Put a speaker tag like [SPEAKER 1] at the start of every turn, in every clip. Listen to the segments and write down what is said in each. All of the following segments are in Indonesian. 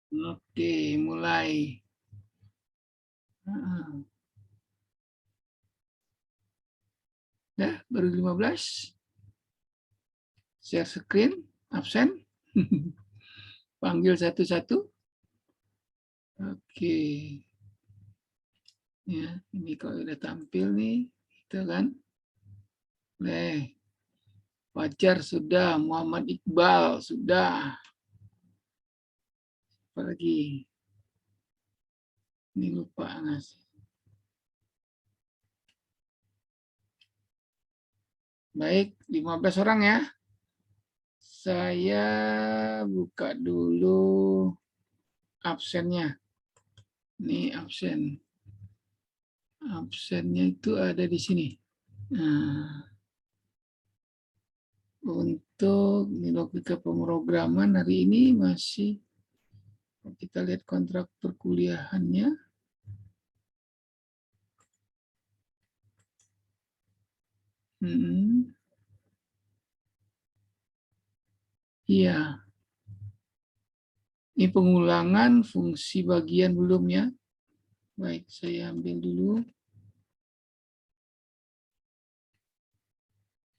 [SPEAKER 1] Oke, mulai. Ya, baru 15. Share screen, absen. Panggil satu-satu. Oke. Ya, ini kalau udah tampil nih, gitu kan. Fajar sudah, Muhammad Iqbal sudah. Apalagi ini lupa ngasih. Baik, 15 orang ya. Saya buka dulu absennya. Ini absen. Absennya itu ada di sini. Nah, untuk logika pemrograman hari ini masih kita lihat kontrak perkuliahannya. Iya. Ini pengulangan fungsi bagian belum ya. Baik, saya ambil dulu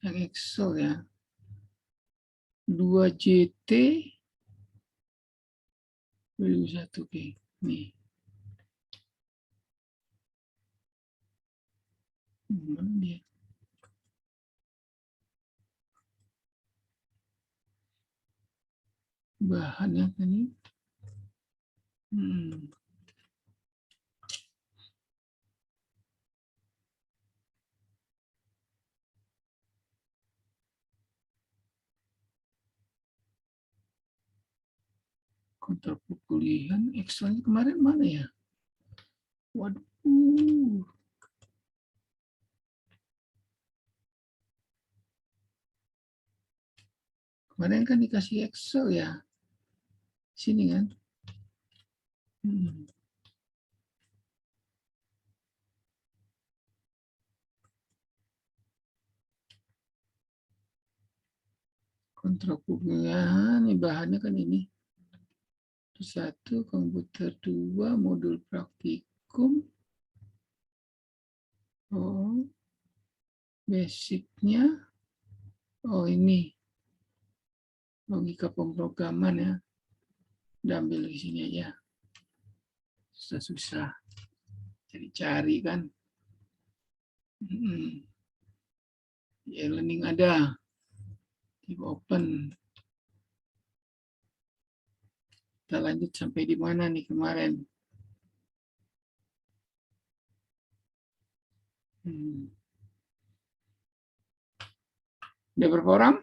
[SPEAKER 1] yang Excel ya. 2JT 21 oke. Nih. Mana dia? Bahannya tadi. Kontrak perkuliahan Excel kemarin mana ya? Waduh. Kemarin kan dikasih Excel ya. Sini kan. Kontrak perkuliahan, bahannya kan ini. 1, komputer 2, modul praktikum. Oh, basicnya. Oh ini logika pemrograman ya. Udah ambil di sini aja. Susah-susah. Cari-cari kan. E-learning ada. Tipe open. Kita lanjut sampai di mana nih kemarin. Udah berapa orang?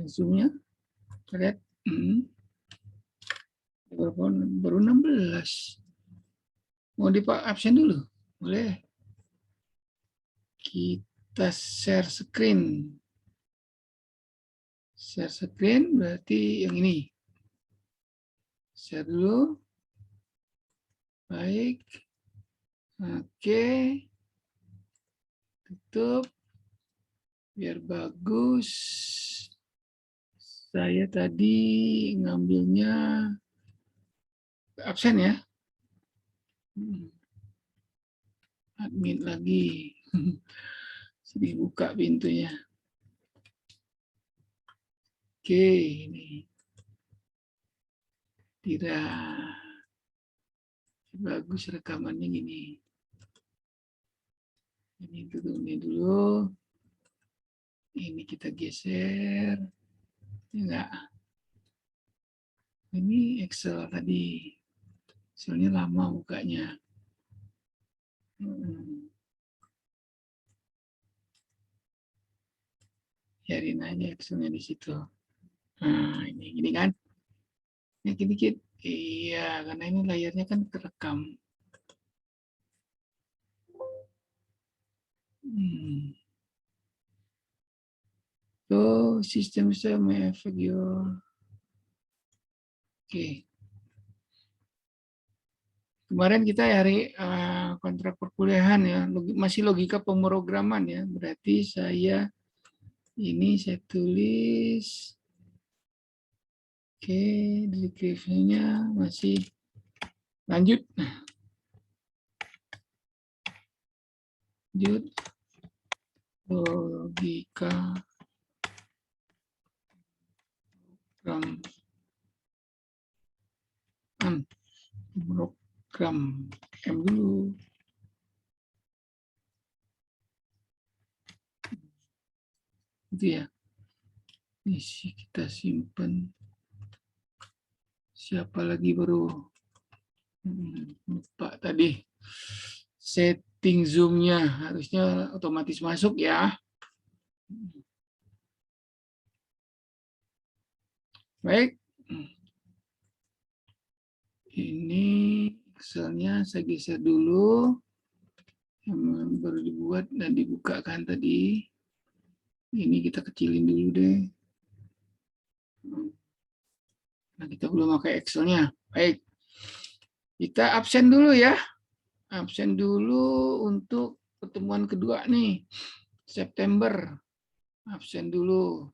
[SPEAKER 1] Zoom-nya. Lihat. Baru 16. Mau dipak absen dulu? Boleh. Kita share screen. Share screen berarti yang ini. Share dulu. Baik. Oke. Tutup. Biar bagus. Saya tadi ngambilnya absen ya. Admin lagi. Sedih buka pintunya. Oke, ini. Tidak. Bagus rekamannya gini. Ini dulu. Ini kita geser. Enggak. Ini Excel tadi. Excelnya lama bukanya. Biarin aja Excelnya di situ. Nah, ini gini kan. Dikit-dikit. Iya, karena ini layarnya kan terekam. So, sistem saya efek Oke. Kemarin kita hari kontrak perkuliahan ya, masih logika pemrograman ya. Berarti saya tulis Oke, deskripsinya masih lanjut. Lanjut. Logika program M dulu. Itu ya. Isi kita simpan. Siapa lagi baru? Lupa tadi. Setting zoom-nya harusnya otomatis masuk ya. Baik. Ini Excel-nya saya geser dulu. Yang baru dibuat dan dibukakan tadi. Ini kita kecilin dulu deh. Nah, kita belum pakai Excel-nya. Baik. Kita absen dulu ya. Absen dulu untuk pertemuan kedua nih. September. Absen dulu.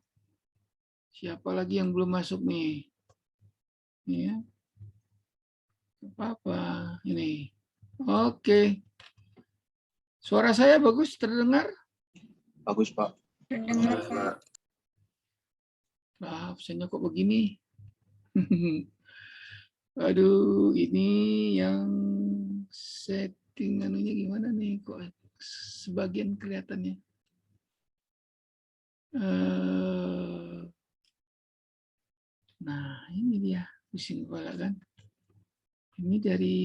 [SPEAKER 1] Siapa lagi yang belum masuk nih? Ya. Apa-apa. Ini. Oke. Suara saya bagus terdengar?
[SPEAKER 2] Bagus, Pak.
[SPEAKER 3] Terdengar, Pak.
[SPEAKER 1] Nah, absennya kok begini? Aduh, ini yang setting anunya gimana nih? Kok sebagian kelihatannya? Nah, ini dia. Pusing kepala kan? Ini dari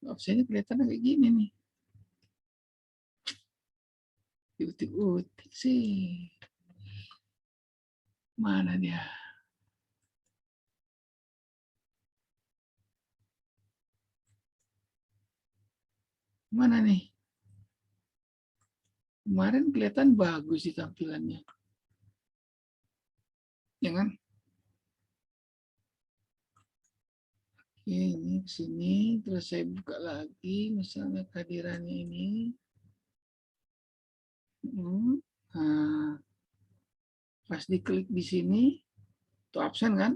[SPEAKER 1] absennya kelihatan kayak gini nih. Diutik-utik sih. Mana dia? Mana nih? Kemarin kelihatan bagus sih tampilannya. Ya kan? Oke, ini ke sini. Terus saya buka lagi. Misalnya kehadirannya ini. Nah, pas diklik di sini, itu absen kan?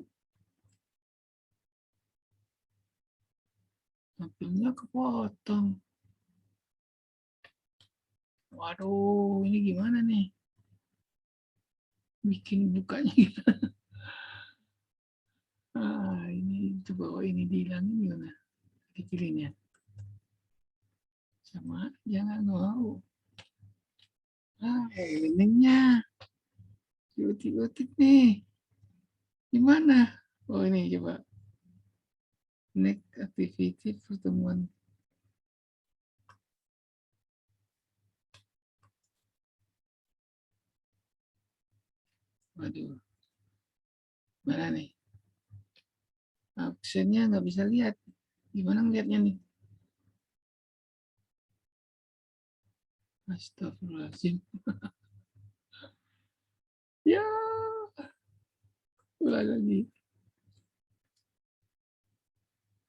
[SPEAKER 1] Tampilnya kepotong. Waduh, ini gimana nih? Bikin bukanya gimana? Ini coba ini dihilangin gimana? Kecilin ya. Sama jangan mau. Linknya. Utik-utik nih. Gimana? Oh ini coba. Next activity pertemuan. Waduh. Mana nih? Absennya nggak bisa lihat. Gimana ngeliatnya nih? Astagfirullahaladzim. Ya. Ulang lagi.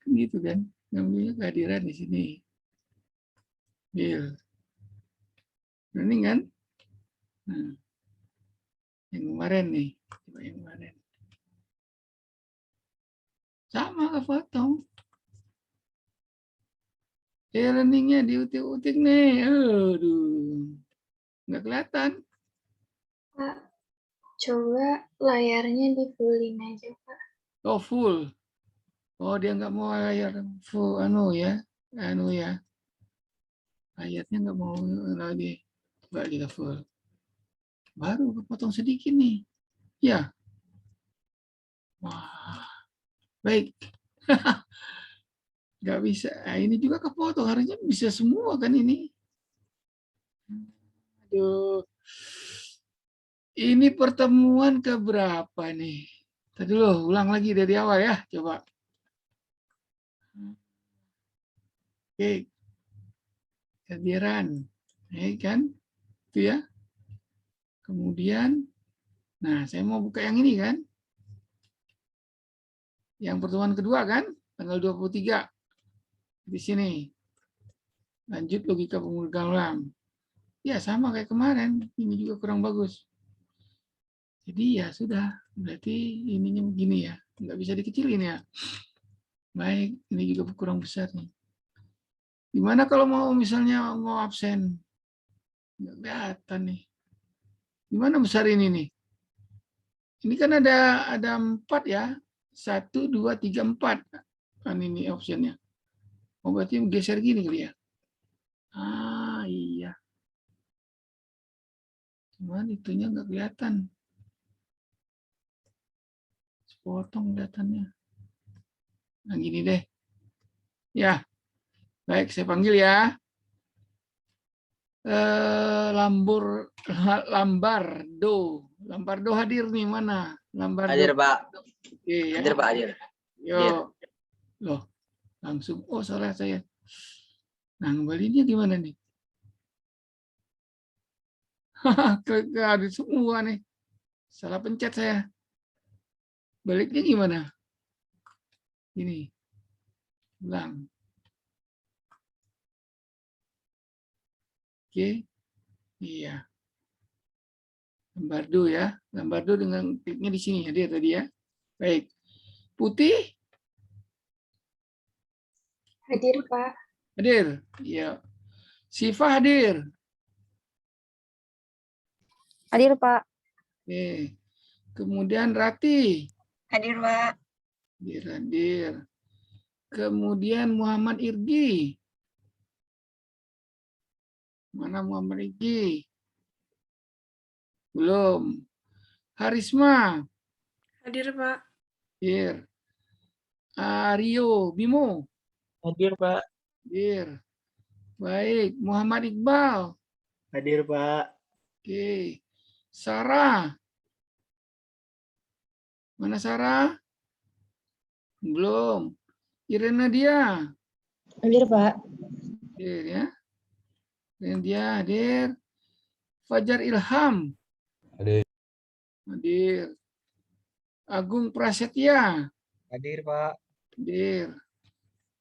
[SPEAKER 1] Gitu kan. Ngambilnya kehadiran di sini. Bill. Ini kan? Nah. Yang kemarin nih. Coba yang kemarin. Sama kepotong. Learningnya diutik-utik nih. Aduh. Nggak kelihatan.
[SPEAKER 3] Pak, coba layarnya di fullin aja, Pak.
[SPEAKER 1] Oh, full. Oh, dia nggak mau layar full. Anu ya. Layarnya nggak mau lagi. Coba kita full. Baru kepotong sedikit nih. Ya. Wah. Baik. Nggak bisa. Nah, ini juga kepotong. Harusnya bisa semua kan ini. Aduh. Ini pertemuan keberapa nih? Tadi dulu, ulang lagi dari awal ya. Coba. Oke. Kehadiran. Kan? Itu ya. Kemudian, nah saya mau buka yang ini kan. Yang pertemuan kedua kan. Tanggal 23. Di sini. Lanjut logika pemrograman. Ya, sama kayak kemarin. Ini juga kurang bagus. Jadi ya sudah, berarti ininya begini ya. Nggak bisa dikecilin ya. Baik, ini juga kurang besar nih. Gimana kalau mau misalnya mau absen? Nggak kelihatan nih. Gimana besar ini nih? Ini kan ada 4 ya. 1, 2, 3, 4. Kan ini optionnya. Oh, berarti geser gini kali ya. Ah, iya. Cuman itunya nggak kelihatan. Sepotong kelihatannya. Nah, gini deh. Ya, baik, saya panggil ya. Lambardo hadir nih, mana? Lambardo.
[SPEAKER 2] Hadir, Pak.
[SPEAKER 1] Oke, ya.
[SPEAKER 2] Hadir, Pak. Hadir.
[SPEAKER 1] Yo. Loh, langsung. Oh, salah saya. Nah, kembalinya gimana nih? Ada semua nih. Salah pencet saya. Baliknya gimana? Ini. Ulang. Oke. Iya. Lambardo ya. Lambardo dengan kliknya di sini hadir tadi ya. Baik. Putih
[SPEAKER 3] Hadir, Pak.
[SPEAKER 1] hadir. Iya. Siva hadir.
[SPEAKER 4] Hadir, Pak.
[SPEAKER 1] Oke. Kemudian Rati.
[SPEAKER 4] Hadir, Pak.
[SPEAKER 1] Hadir. Kemudian Muhammad Irgi. Mana Muhammad Irgi? Belum. Harisma.
[SPEAKER 4] Hadir, Pak.
[SPEAKER 1] Hadir. Rio Bimo.
[SPEAKER 2] Hadir, Pak.
[SPEAKER 1] Hadir. Baik. Muhammad Iqbal.
[SPEAKER 2] Hadir, Pak.
[SPEAKER 1] Oke. Sarah. Mana Sarah? Belum. Irena dia.
[SPEAKER 4] Hadir, Pak.
[SPEAKER 1] Hadir ya. Dan dia hadir. Fajar Ilham.
[SPEAKER 2] Hadir.
[SPEAKER 1] Hadir. Agung Prasetya.
[SPEAKER 2] Hadir, Pak.
[SPEAKER 1] Hadir.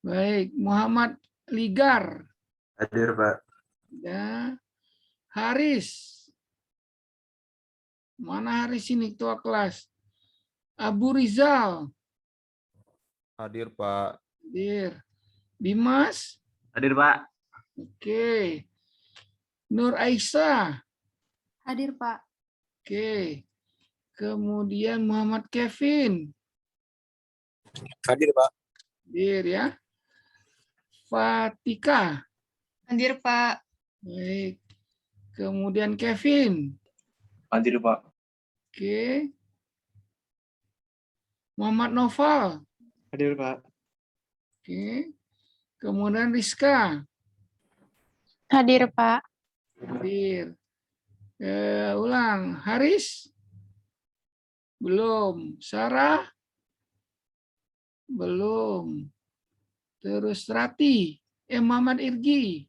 [SPEAKER 1] Baik. Muhammad Ligar.
[SPEAKER 2] Hadir, Pak.
[SPEAKER 1] Ya. Haris. Mana Haris ini ketua kelas? Abu Rizal.
[SPEAKER 5] Hadir, Pak.
[SPEAKER 1] Hadir. Dimas.
[SPEAKER 2] Hadir, Pak.
[SPEAKER 1] Oke. Nur Aisyah.
[SPEAKER 4] Hadir, Pak.
[SPEAKER 1] Oke. Kemudian Muhammad Kevin.
[SPEAKER 5] Hadir, Pak.
[SPEAKER 1] Hadir ya. Fatika.
[SPEAKER 4] Hadir, Pak.
[SPEAKER 1] Baik. Kemudian Kevin.
[SPEAKER 2] Hadir, Pak.
[SPEAKER 1] Oke. Muhammad Noval.
[SPEAKER 2] Hadir, Pak.
[SPEAKER 1] Oke. Kemudian Rizka.
[SPEAKER 4] Hadir, Pak.
[SPEAKER 1] Hadir. Ulang. Haris. Belum. Sarah. Belum. Terus Rati. Muhammad Irgi.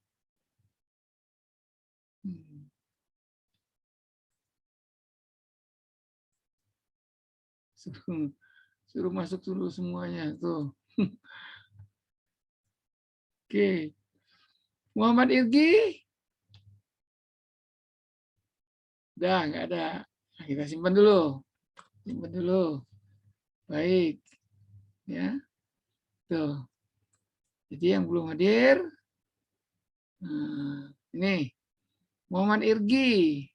[SPEAKER 1] Suruh masuk dulu semuanya tuh. Oke. Muhammad Irgi. Udah, nggak ada. Nah, kita simpan dulu. Simpan dulu. Baik. Ya. Tuh. Jadi yang belum hadir. Nah, ini. Muhammad Irgi.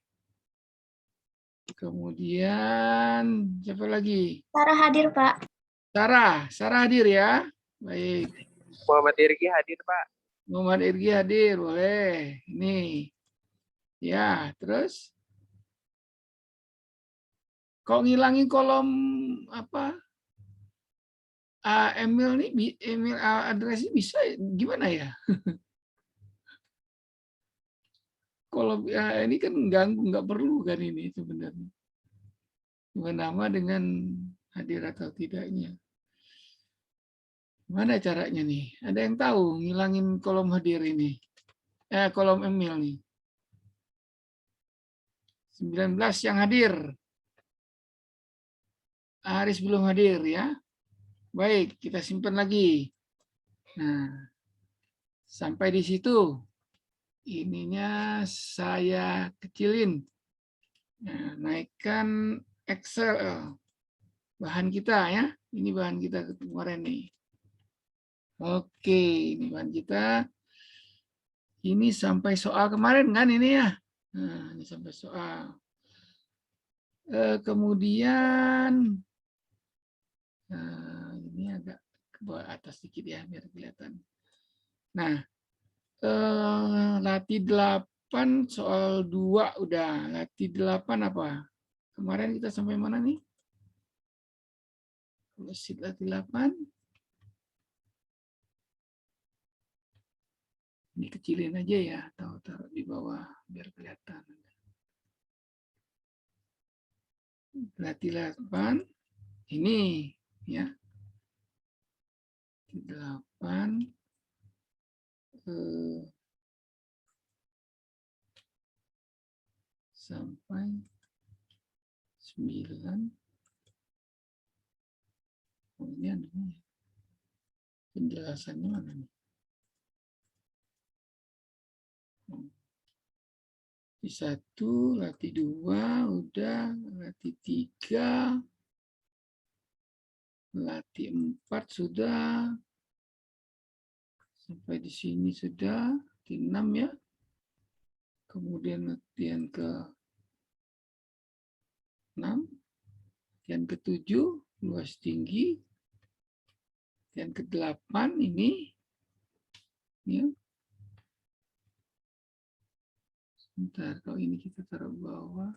[SPEAKER 1] Kemudian siapa lagi?
[SPEAKER 3] Sarah hadir, Pak.
[SPEAKER 1] Sarah hadir ya. Baik.
[SPEAKER 2] Muhammad Irgi hadir, Pak.
[SPEAKER 1] Muhammad Irgi hadir, boleh. Ini. Ya, terus kok ngilangin kolom apa? Email nih, email address bisa gimana ya? Kalau ini kan ganggu, nggak perlu kan ini sebenarnya. Cuma nama dengan hadir atau tidaknya. Mana caranya nih? Ada yang tahu ngilangin kolom hadir ini? Kolom email nih. 19 yang hadir. Haris belum hadir ya. Baik, kita simpan lagi. Nah, sampai di situ. ininya saya kecilin. Nah, naikkan Excel bahan kita ya. Ini bahan kita kemarin nih. Oke, ini bahan kita. Ini sampai soal kemarin kan ini ya. Nah, ini sampai soal. Kemudian ini agak ke bawah atas sedikit ya biar kelihatan. Nah, latih 8 soal 2 udah. Latih 8 apa? Kemarin kita sampai mana nih? Kalau sheet latih 8. Ini kecilin aja ya, atau taruh di bawah biar kelihatan. Latih 8. Ini ya. 8 sampai 9. Kemudian penjelasannya mana nih? Latih 1, latih 2, udah, latih 3, latih 4 sudah, sampai di sini sudah, latih 6 ya. Kemudian latihan ke 6, latihan ke 7, luas tinggi, latihan ke 8 ini, ya. Sebentar, kalau ini kita taruh bawah.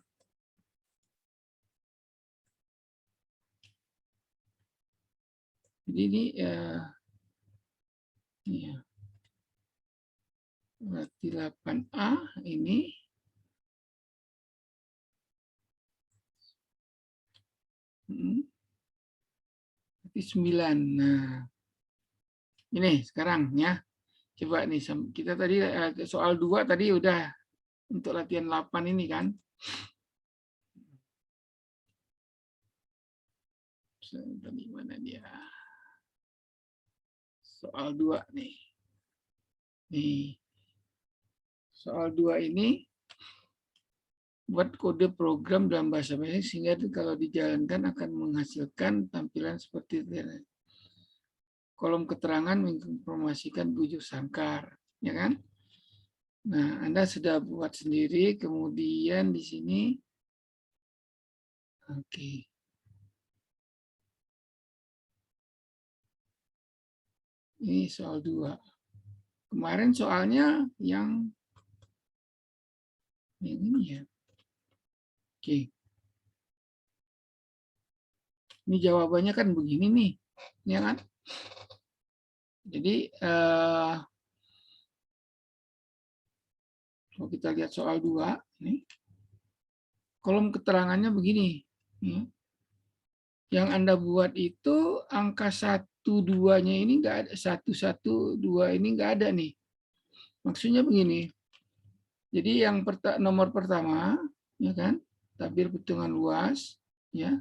[SPEAKER 1] Jadi ini ya, latih 8A ini. Latih 9. Nah, ini sekarang ya. Coba nih, kita tadi soal 2 tadi udah untuk latihan 8 ini kan. Tadi mana dia? Soal 2 nih. Nih. Soal 2 ini buat kode program dalam bahasa basi sehingga kalau dijalankan akan menghasilkan tampilan seperti ini. Kolom keterangan menginformasikan bujuk sangkar, ya kan? Nah, Anda sudah buat sendiri, kemudian di sini, oke. Ini soal 2. Kemarin soalnya yang ini ya. Oke. Ini jawabannya kan begini nih, ya kan? Jadi kalau kita lihat soal 2, nih, kolom keterangannya begini. Yang Anda buat itu angka 1, 2-nya ini nggak ada, 1, 1, 2 ini nggak ada nih. Maksudnya begini. Jadi yang nomor pertama, ya kan, tabir hitungan luas, ya.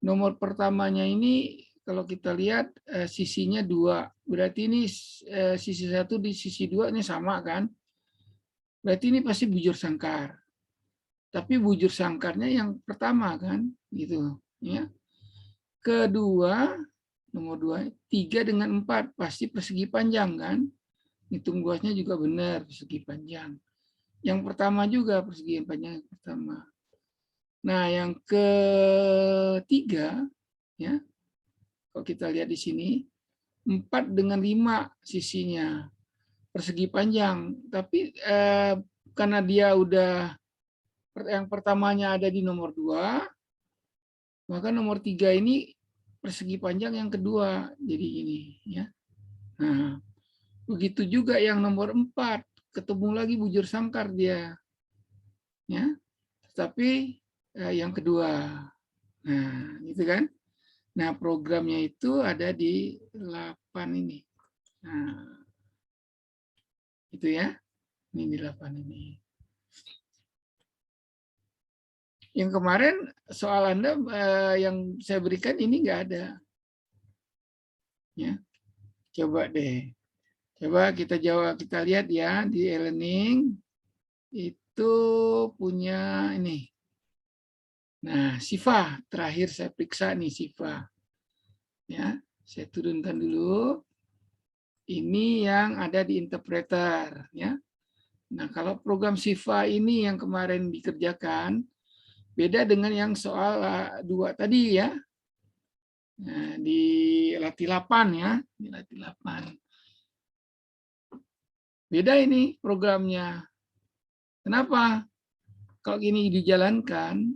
[SPEAKER 1] Nomor pertamanya ini kalau kita lihat sisinya 2, berarti ini sisi 1 di sisi 2 ini sama kan? Berarti ini pasti bujur sangkar. Tapi bujur sangkarnya yang pertama kan, gitu, ya. Kedua, nomor 2, 3 dengan 4 pasti persegi panjang kan? Hitung luasnya juga benar persegi panjang. Yang pertama juga persegi panjang yang pertama. Nah, yang ketiga, ya, kalau kita lihat di sini, 4 dengan 5 sisinya persegi panjang. Tapi karena dia udah yang pertamanya ada di nomor 2, maka nomor 3 ini persegi panjang yang kedua. Jadi ini, ya. Nah, begitu juga yang nomor 4, ketemu lagi bujur sangkar dia, ya. Tapi yang kedua. Nah, gitu kan? Nah, programnya itu ada di 8 ini. Nah, itu ya. Ini di 8 ini. Yang kemarin soal Anda yang saya berikan ini nggak ada. Ya. Coba deh. Coba kita jawab, kita lihat ya di e-learning itu punya ini. Nah, Siva terakhir saya periksa nih Siva. Ya, saya turunkan dulu. Ini yang ada di interpreter ya. Nah, kalau program Siva ini yang kemarin dikerjakan beda dengan yang soal 2 tadi ya. Nah, di latih 8 ya, di latih 8. Beda ini programnya. Kenapa? Kalau ini dijalankan,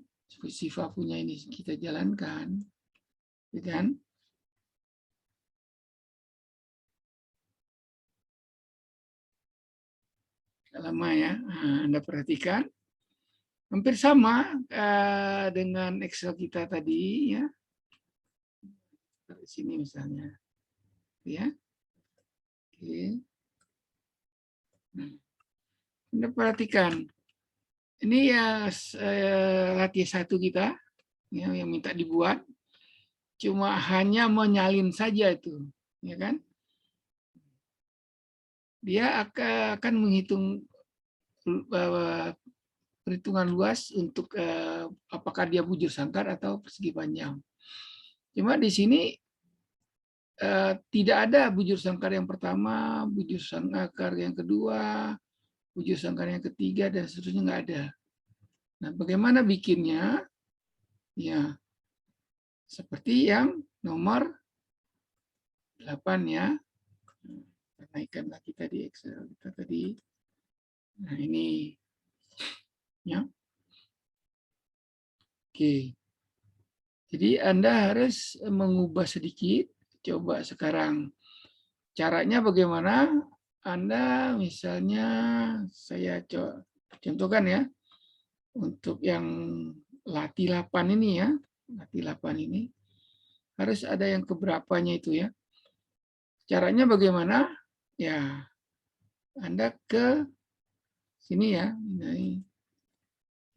[SPEAKER 1] Siva punya ini kita jalankan, ya kan? Lama ya, nah, Anda perhatikan, hampir sama dengan Excel kita tadi ya. Di sini misalnya, ya. Oke. Nah, Anda perhatikan, ini ya latih 1 kita ya, yang minta dibuat, cuma hanya menyalin saja itu, ya kan? Dia akan menghitung perhitungan luas untuk apakah dia bujur sangkar atau persegi panjang. Cuma di sini tidak ada bujur sangkar yang pertama, bujur sangkar yang kedua, bujur sangkar yang ketiga, dan seterusnya nggak ada. Nah, bagaimana bikinnya? Ya, seperti yang nomor 8 ya. Naikkanlah kita di Excel kita tadi. Nah, ini ya. Oke. Jadi Anda harus mengubah sedikit. Coba sekarang. Caranya bagaimana? Anda misalnya saya contohkan ya. Untuk yang latih 8 ini ya. Latih 8 ini harus ada yang keberapanya itu ya. Caranya bagaimana? Ya, Anda ke sini ya.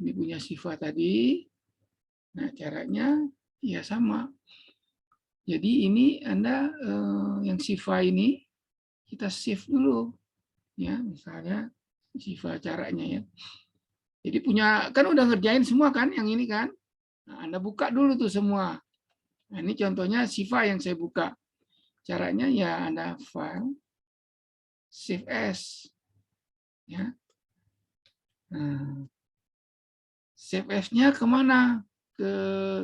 [SPEAKER 1] Ini punya sifat tadi. Nah, caranya ya sama. Jadi ini Anda yang sifat ini kita save dulu. Ya, misalnya sifat caranya ya. Jadi punya kan udah ngerjain semua kan yang ini kan. Nah, Anda buka dulu tuh semua. Nah, ini contohnya sifat yang saya buka. Caranya ya Anda file save as ya. Nah, save as-nya kemana?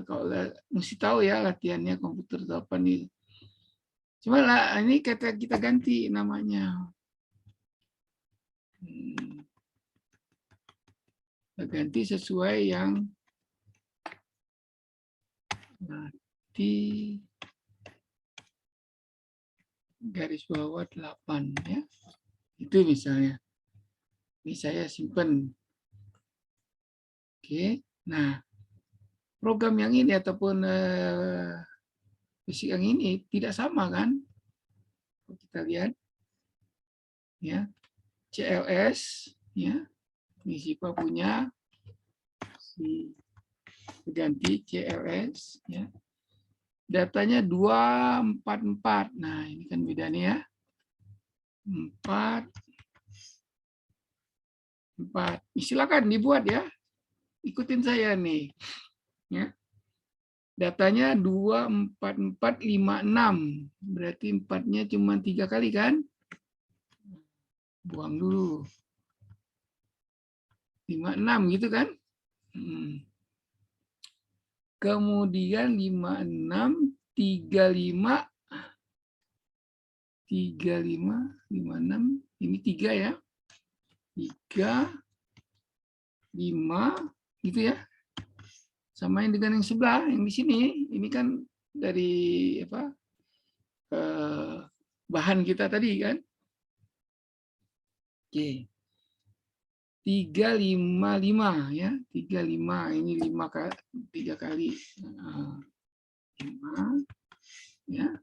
[SPEAKER 1] Kalau mesti tahu ya latihannya komputer atau apa nih. Cuma lah ini kita ganti namanya. Kita ganti sesuai yang di garis bawah 8 ya. Itu misalnya. Ini saya simpan. Oke. Nah, program yang ini ataupun fisik yang ini tidak sama kan? Kita lihat ya. CLS ya. Ini Siva punya si ganti CLS ya. Datanya 244. Nah, ini kan beda nih ya. 4. Silakan dibuat ya. Ikutin saya nih. Ya. Datanya 24456. Berarti 4-nya cuma 3 kali kan? Buang dulu. 56 gitu kan? Kemudian 56, 35, 56, ini 3 ya. 3, 5, gitu ya. Samain dengan yang sebelah, yang di sini. Ini kan dari apa? Bahan kita tadi kan. Oke. 355 ya. 35, ini 3 kali. 5 ya.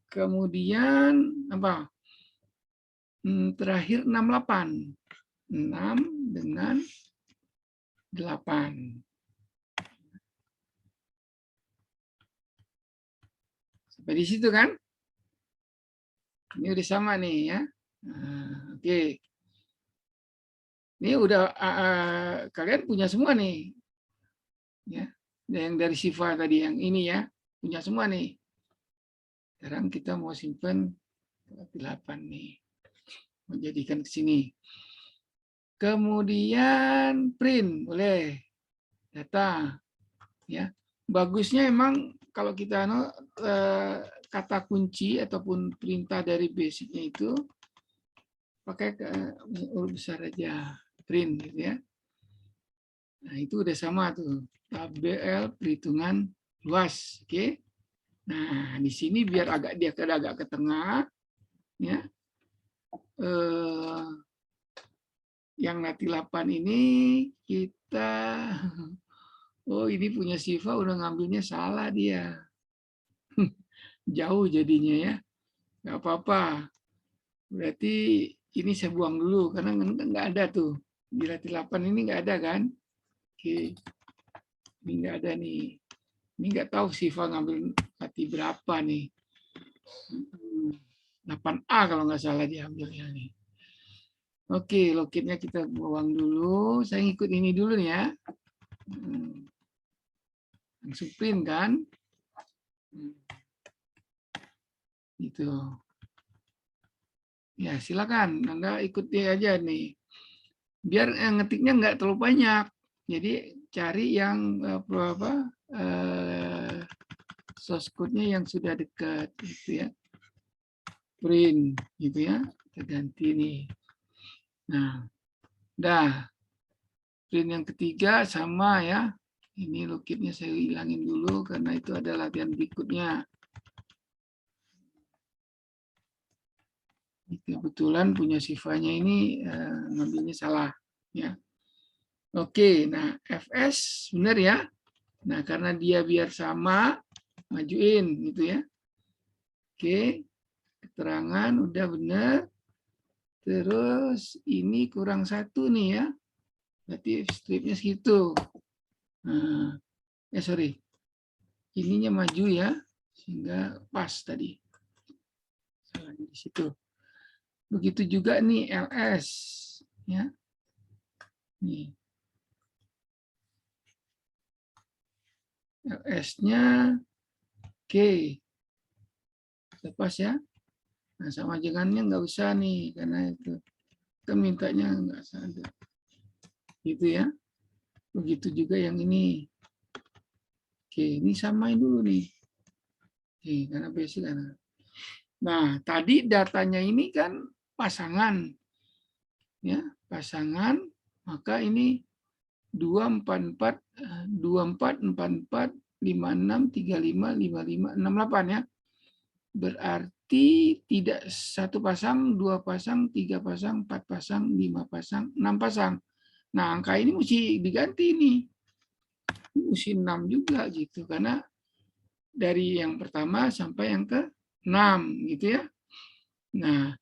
[SPEAKER 1] Kemudian apa? Terakhir 68. 6 dengan 8. Sampai di situ kan? Ini udah sama nih ya. Nah, oke. Ini udah kalian punya semua nih. Ya. Yang dari Siva tadi yang ini ya, punya semua nih. Sekarang kita mau simpan 8 nih. Menjadikan ke sini. Kemudian print, boleh. Data. Ya. Bagusnya emang kalau kita kata kunci ataupun perintah dari basicnya itu pakai huruf besar aja, print gitu ya. Nah, itu udah sama tuh. Tabel perhitungan luas, oke. Nah, di sini biar agak ke tengah ya. Yang nanti 8 ini kita ini punya Siva udah ngambilnya salah dia. Jauh jadinya ya. Nggak apa-apa. Berarti ini saya buang dulu karena nggak ada tuh. Di latih 8 ini nggak ada kan? Oke. Ini nggak ada nih. Ini nggak tahu Siva ngambil latih berapa nih. 8A kalau nggak salah diambilnya nih. Oke, lokitnya kita buang dulu. Saya ngikut ini dulu nih ya. Langsung print kan. Gitu. Ya, silakan Anda ikuti aja nih. Biar ngetiknya nggak terlalu banyak. Jadi cari yang source code-nya yang sudah dekat gitu ya. Print gitu ya. Kita ganti nih. Nah, dah. Print yang ketiga sama ya. Ini lokitnya saya hilangin dulu karena itu ada latihan berikutnya. Kebetulan punya Sivanya ini ngambilnya salah ya. Oke, nah FS benar ya. Nah, karena dia biar sama majuin gitu ya. Oke. Keterangan udah benar. Terus ini kurang 1 nih ya. Berarti stripnya segitu. Nah, sorry. Ininya maju ya sehingga pas tadi. Salahnya di situ. Begitu juga nih LS ya. Nih. LS-nya oke. Lepas ya. Nah, sama jangannya nggak usah nih karena itu kita mintanya nggak ada. Gitu ya. Begitu juga yang ini. Oke, ini samain dulu nih. Oke, karena basic kan. Nah, tadi datanya ini kan pasangan. Ya, pasangan, maka ini 244 24 44 56 35 55 68 ya. Berarti tidak satu pasang, dua pasang, tiga pasang, 4 pasang, 5 pasang, 6 pasang. Nah, angka ini mesti diganti nih. Mesti 6 juga gitu karena dari yang pertama sampai yang ke-6 gitu ya. Nah,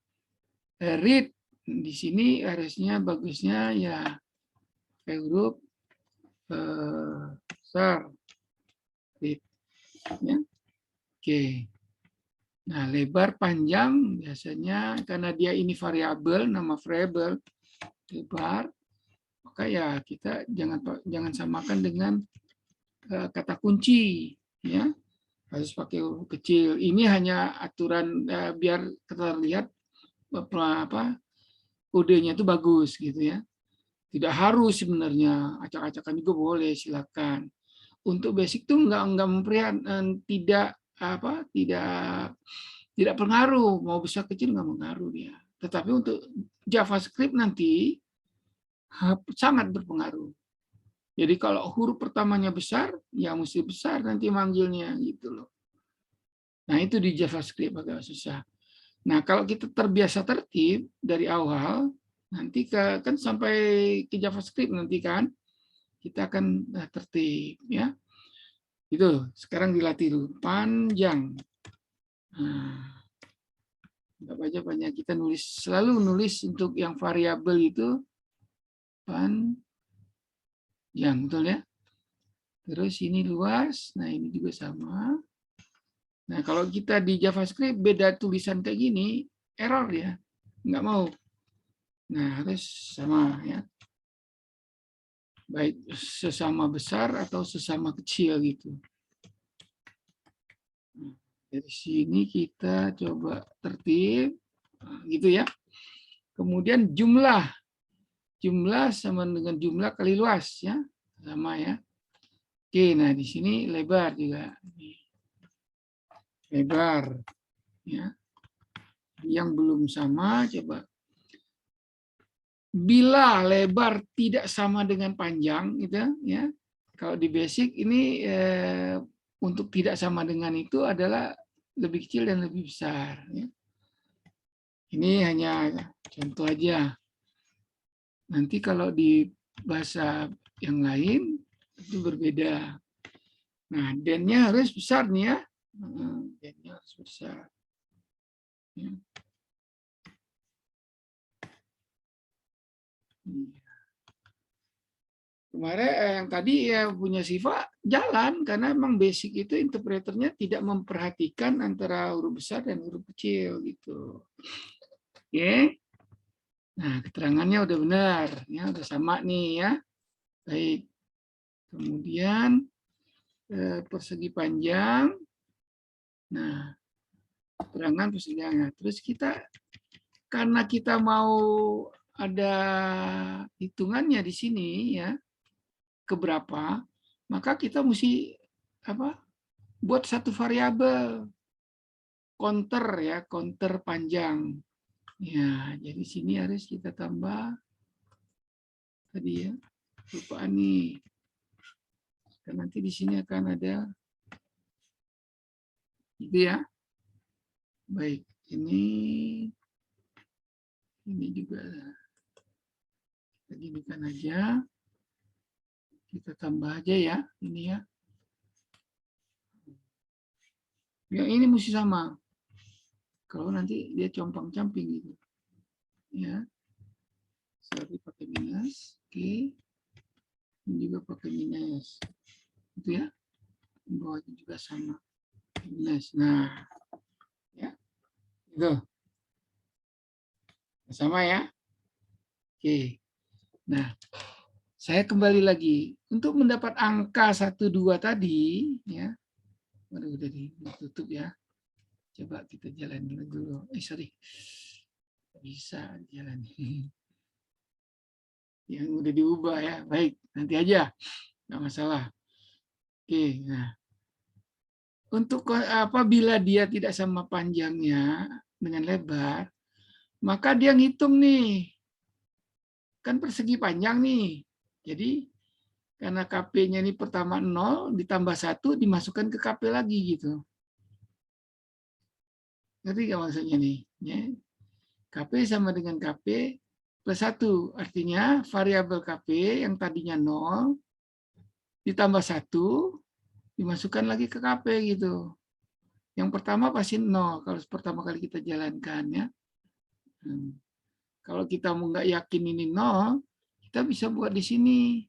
[SPEAKER 1] read di sini harusnya bagusnya ya huruf besar. Read ya. Oke. Nah, lebar panjang biasanya karena dia ini variabel, nama variabel lebar, maka ya kita jangan samakan dengan kata kunci ya. Harus pakai huruf kecil. Ini hanya aturan biar terlihat kodenya itu bagus gitu ya. Tidak harus sebenarnya, acak-acakan juga boleh, silakan. Untuk basic tuh nggak tidak pengaruh, mau besar kecil nggak pengaruh dia. Tetapi untuk JavaScript nanti sangat berpengaruh. Jadi kalau huruf pertamanya besar, ya mesti besar nanti manggilnya gitu loh. Nah itu di JavaScript agak susah. Nah kalau kita terbiasa tertib dari awal, nanti kan sampai ke JavaScript nanti kan kita akan tertib ya. Itu sekarang dilatih dulu panjang. Nah, nggak banyak kita selalu nulis untuk yang variabel itu panjang betul ya. Terus ini luas, nah ini juga sama. Nah kalau kita di JavaScript beda tulisan kayak gini, error ya. nggak mau. Nah, harus sama ya. Baik sesama besar atau sesama kecil gitu. Nah, dari sini kita coba tertib, nah, gitu ya. Kemudian jumlah sama dengan jumlah kali luas ya, sama ya. Oke, nah di sini lebar juga, lebar ya. Yang belum sama coba. Bila lebar tidak sama dengan panjang, gitu ya. Kalau di basic ini untuk tidak sama dengan itu adalah lebih kecil dan lebih besar. Ya. Ini hanya contoh aja. Nanti kalau di bahasa yang lain itu berbeda. Nah, den-nya harus besar nih ya. Den-nya harus besar. Ya. Kemarin yang tadi ya punya sifat jalan karena memang basic itu interpreternya tidak memperhatikan antara huruf besar dan huruf kecil gitu. Oke. Nah, keterangannya udah benar ya, udah sama nih ya. Baik. Kemudian persegi panjang. Nah, keterangan persegi panjang. Terus kita karena kita mau ada hitungannya di sini ya. Keberapa, maka kita mesti buat satu variabel counter ya, counter panjang ya. Jadi sini harus kita tambah tadi ya, lupaan nih, dan nanti di sini akan ada itu ya. Baik, ini juga kita ginikan aja. Kita tambah aja ya, ini ya. Yang ini mesti sama. Kalau nanti dia compang-camping gitu. Ya. Sorry pakai minus. Oke. Ini juga pakai minus. Itu ya. Bawahnya juga sama. Minus. Nah. Ya. Itu. Sama ya. Oke. Nah. Saya kembali lagi untuk mendapat angka 1, 2 tadi, ya, udah ditutup ya. Coba kita jalan dulu. Sorry, bisa jalan. Yang udah diubah ya, baik nanti aja, nggak masalah. Oke, nah, untuk apabila dia tidak sama panjangnya dengan lebar, maka dia ngitung nih, kan persegi panjang nih. Jadi karena KP-nya ini pertama 0 ditambah 1 dimasukkan ke KP lagi gitu. Ngerti nggak maksudnya nih? Ya. KP sama dengan KP plus 1. Artinya variabel KP yang tadinya 0 ditambah 1 dimasukkan lagi ke KP gitu. Yang pertama pasti 0 kalau pertama kali kita jalankan ya. Kalau kita mau nggak yakin ini 0, kita bisa buat di sini.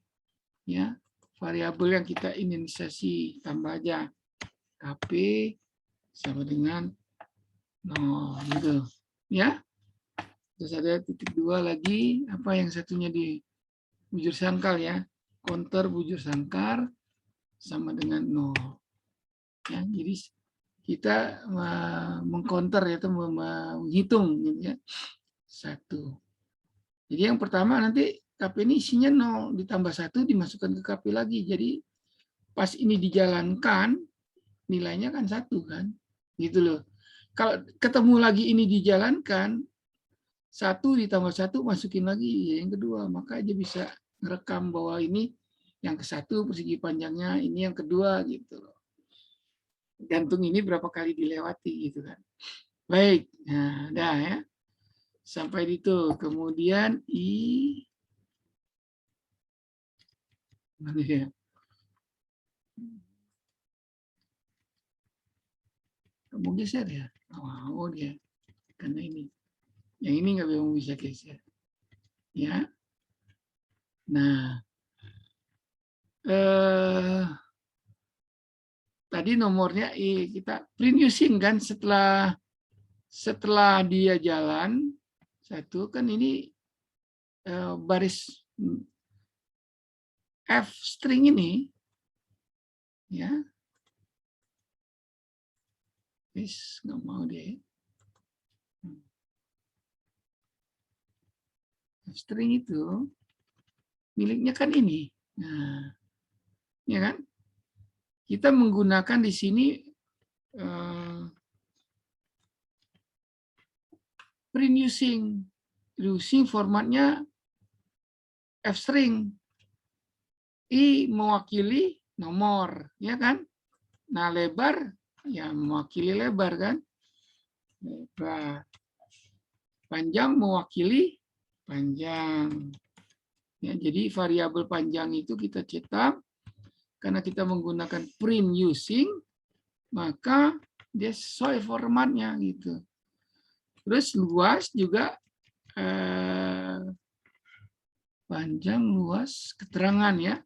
[SPEAKER 1] Ya, variabel yang kita inisiasi tambah aja KP sama dengan 0 gitu ya. Terus ada titik 2 lagi, apa yang satunya di bujur sangkal ya, counter bujur sangkar sama dengan 0 ya. Jadi kita mengcounter yaitu menghitung gitu ya. 1. Jadi yang pertama nanti KP ini isinya 0 ditambah 1 dimasukkan ke KP lagi. Jadi pas ini dijalankan nilainya kan 1 kan. Gitu loh. Kalau ketemu lagi ini dijalankan 1 ditambah 1 masukin lagi yang kedua, maka aja bisa ngerekam bahwa ini yang ke-1 persegi panjangnya, ini yang kedua gitu loh. Gantung ini berapa kali dilewati gitu kan. Baik. Nah, dah ya. Sampai itu. Kemudian mana ya? Kamu geser ya? Oh dia. Karena ini. Yang ini nggak bisa geser. Ya. Nah. Tadi nomornya kita print using kan setelah dia jalan 1 kan ini baris F string ini, ya, nggak mau deh. F string itu miliknya kan ini. Nah, ya kan? Kita menggunakan di sini print using formatnya F string. I mewakili nomor, ya kan? Nah, lebar ya mewakili lebar kan? Lebar. Panjang mewakili panjang. Ya, jadi variabel panjang itu kita cetak karena kita menggunakan print using, maka dia sesuai formatnya gitu. Terus luas juga panjang, luas, keterangan ya.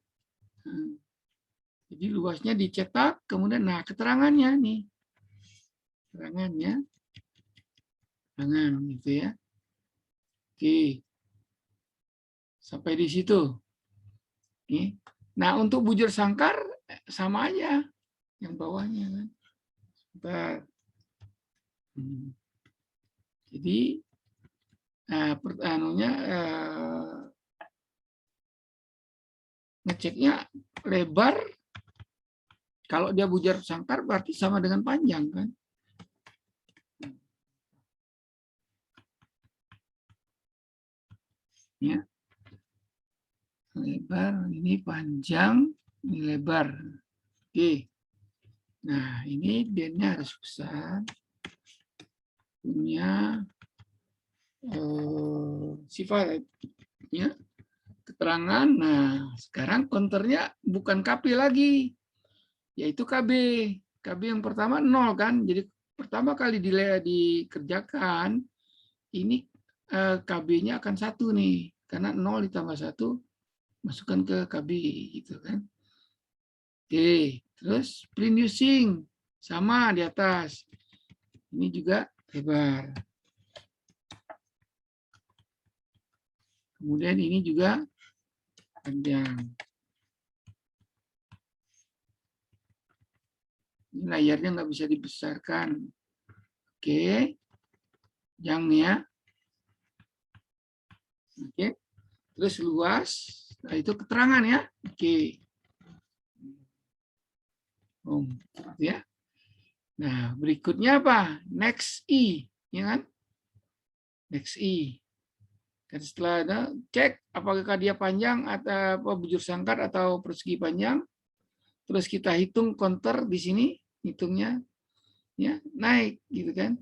[SPEAKER 1] Jadi luasnya dicetak, kemudian nah keterangannya nih, keterangannya, keterangan gitu ya. Oke, sampai di situ. Oke. Nah untuk bujur sangkar sama aja, yang bawahnya kan. Jadi ngeceknya lebar, kalau dia bujur sangkar berarti sama dengan panjang kan. Ya. Lebar, ini panjang, ini lebar. Oke. Nah, ini D-nya harus besar. Punya sifat ya. Keterangan. Nah, sekarang counternya bukan KP lagi, yaitu KB. KB yang pertama 0 kan. Jadi pertama kali dikerjakan, ini KB-nya akan 1 nih. Karena 0 ditambah 1, masukkan ke KB gitu kan. Oke, terus print using sama di atas. Ini juga lebar. Kemudian ini juga panjang. Ini layarnya nggak bisa dibesarkan. Oke, yang ya. Oke, terus luas. Nah, itu keterangan ya. Oke. Ya. Nah, berikutnya apa? Next I, ya kan? Next I. Dan setelah ada cek apakah dia panjang atau bujur sangkar atau persegi panjang. Terus kita hitung counter di sini, hitungnya ya naik gitu kan.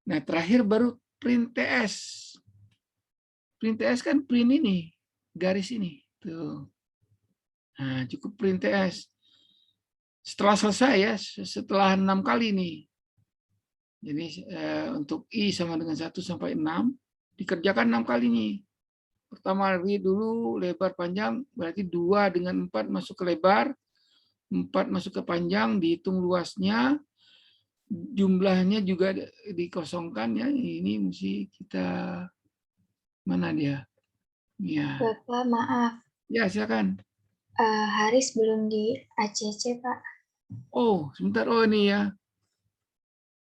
[SPEAKER 1] Nah, terakhir baru print TS. Print TS kan print ini, garis ini. Tuh. Nah, cukup print TS. Setelah selesai ya, setelah 6 kali nih. Jadi untuk I sama dengan 1 sampai 6, dikerjakan 6 kali nih. Pertama read dulu, lebar panjang, berarti 2 dengan 4 masuk ke lebar, 4 masuk ke panjang, dihitung luasnya, jumlahnya juga dikosongkan ya. Ini mesti kita, mana dia? Ya.
[SPEAKER 3] Bapak, maaf.
[SPEAKER 1] Ya, silakan.
[SPEAKER 3] Haris belum di ACC, Pak.
[SPEAKER 1] Oh, sebentar. Oh, ini ya.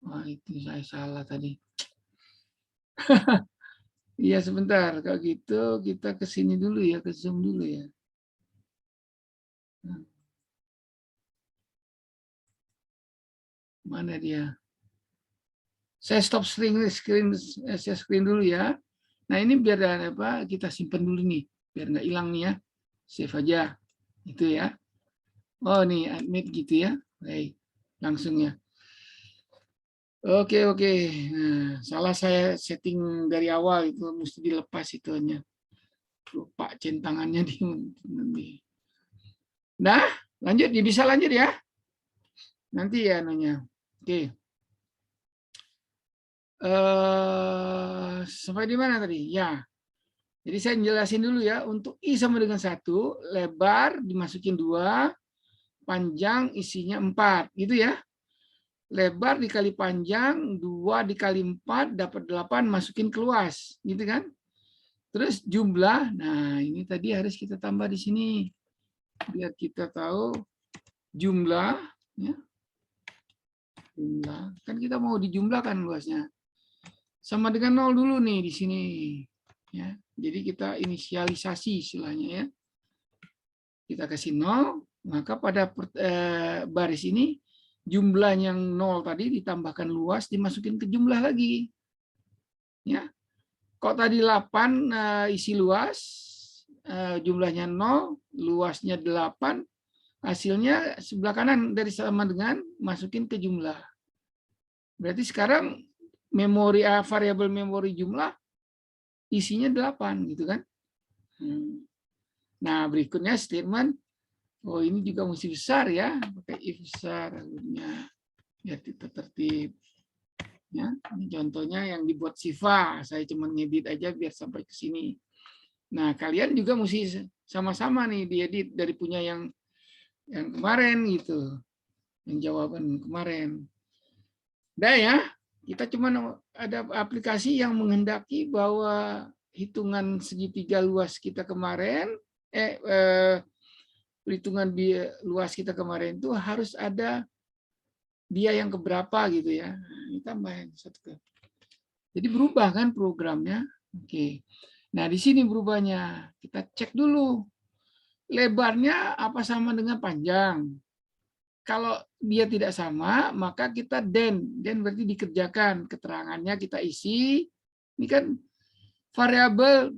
[SPEAKER 1] Wah, itu saya salah tadi. Iya, sebentar. Kalau gitu, kita ke sini dulu ya, ke Zoom dulu ya. Mana dia? Saya stop screen dulu ya. Nah, ini biar apa? Kita simpan dulu nih, biar nggak hilang nih ya. Save aja. Itu ya. Oh, nih admit gitu ya. Baik, langsung ya. Oke. Nah, salah saya setting dari awal, itu mesti dilepas itunya. Lupa centangannya di. Nah, lanjut, bisa lanjut ya. Nanti ya nanya. Oke. Sampai di mana tadi? Ya. Jadi saya jelasin dulu ya. Untuk I sama dengan 1, lebar dimasukin 2, panjang isinya 4, gitu ya. lebar dikali panjang, 2 dikali 4 dapat 8, masukin ke luas, gitu kan? Terus jumlah, nah ini tadi harus kita tambah di sini. Biar kita tahu jumlah, ya. Jumlah, kan kita mau dijumlahkan luasnya. Sama dengan 0 dulu nih di sini. Ya, jadi kita inisialisasi istilahnya ya. Kita kasih 0, maka pada baris ini jumlah yang 0 tadi ditambahkan luas dimasukin ke jumlah lagi. Ya. Kok tadi 8 isi luas, jumlahnya 0, luasnya 8, hasilnya sebelah kanan dari sama dengan masukin ke jumlah. Berarti sekarang memori variabel memori jumlah isinya 8 gitu kan. Nah, berikutnya statement, oh ini juga mesti besar ya, pakai if besar akhirnya biar kita tertib. Ya, ini contohnya yang dibuat Siva, saya cuma ngedit aja biar sampai ke sini. Nah, kalian juga mesti sama-sama nih diedit dari punya yang kemarin gitu, yang jawaban kemarin. Udah ya, kita cuma ada aplikasi yang menghendaki bahwa hitungan segitiga luas kita kemarin, perhitungan luas kita kemarin itu harus ada dia yang keberapa gitu ya. Ini tambahin satu ke. Jadi berubah kan programnya. Oke. Nah, di sini berubahnya. Kita cek dulu. Lebarnya apa sama dengan panjang? Kalau dia tidak sama, maka kita den. Den berarti dikerjakan. Keterangannya kita isi. Ini kan variabel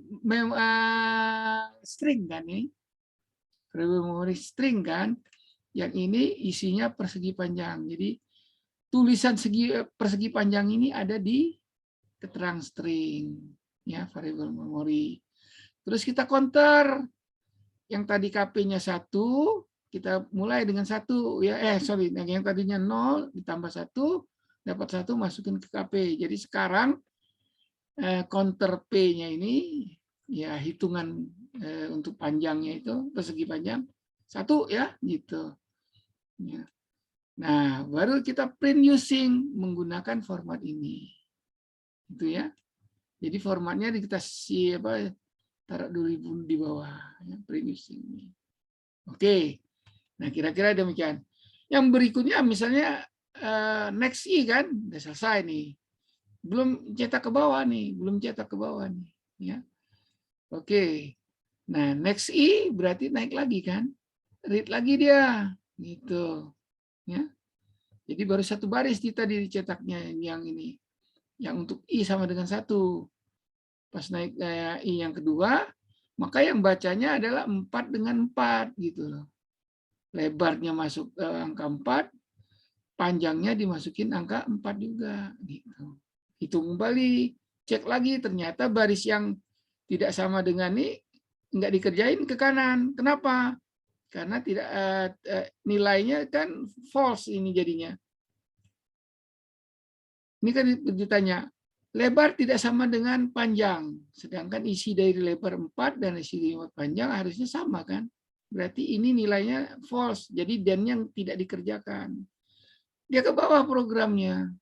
[SPEAKER 1] string kan ini. Variabel memori string kan. Yang ini isinya persegi panjang. Jadi tulisan persegi panjang ini ada di keterangan string. Ya, variabel memori. Terus kita counter. Yang tadi KP-nya 1, kita mulai dengan 1 ya, yang tadinya 0 ditambah 1 dapat 1 masukin ke KP. Jadi sekarang counter P-nya ini ya hitungan untuk panjangnya itu persegi panjang 1 ya gitu. Ya. Nah, baru kita print using menggunakan format ini. Itu ya. Jadi formatnya kita taruh dulu di bawah ya, print using ini. Oke. Nah, kira-kira demikian. Yang berikutnya misalnya next I kan udah selesai nih. Belum cetak ke bawah nih, ya. Oke. Nah, next I berarti naik lagi kan? Read lagi dia gitu. Ya. Jadi baru satu baris kita dicetaknya yang ini. Yang untuk I sama dengan 1. Pas naik I yang kedua, maka yang bacanya adalah 4 dengan 4 gitu loh. Lebarnya masuk angka 4, panjangnya dimasukin angka 4 juga gitu. Hitung kembali, cek lagi ternyata baris yang tidak sama dengan ini enggak dikerjain ke kanan. Kenapa? Karena tidak nilainya kan false ini jadinya. Ini kan ditanya, lebar tidak sama dengan panjang, sedangkan isi dari lebar 4 dan isi dari panjang harusnya sama kan? Berarti ini nilainya false, jadi den yang tidak dikerjakan. Dia ke bawah programnya.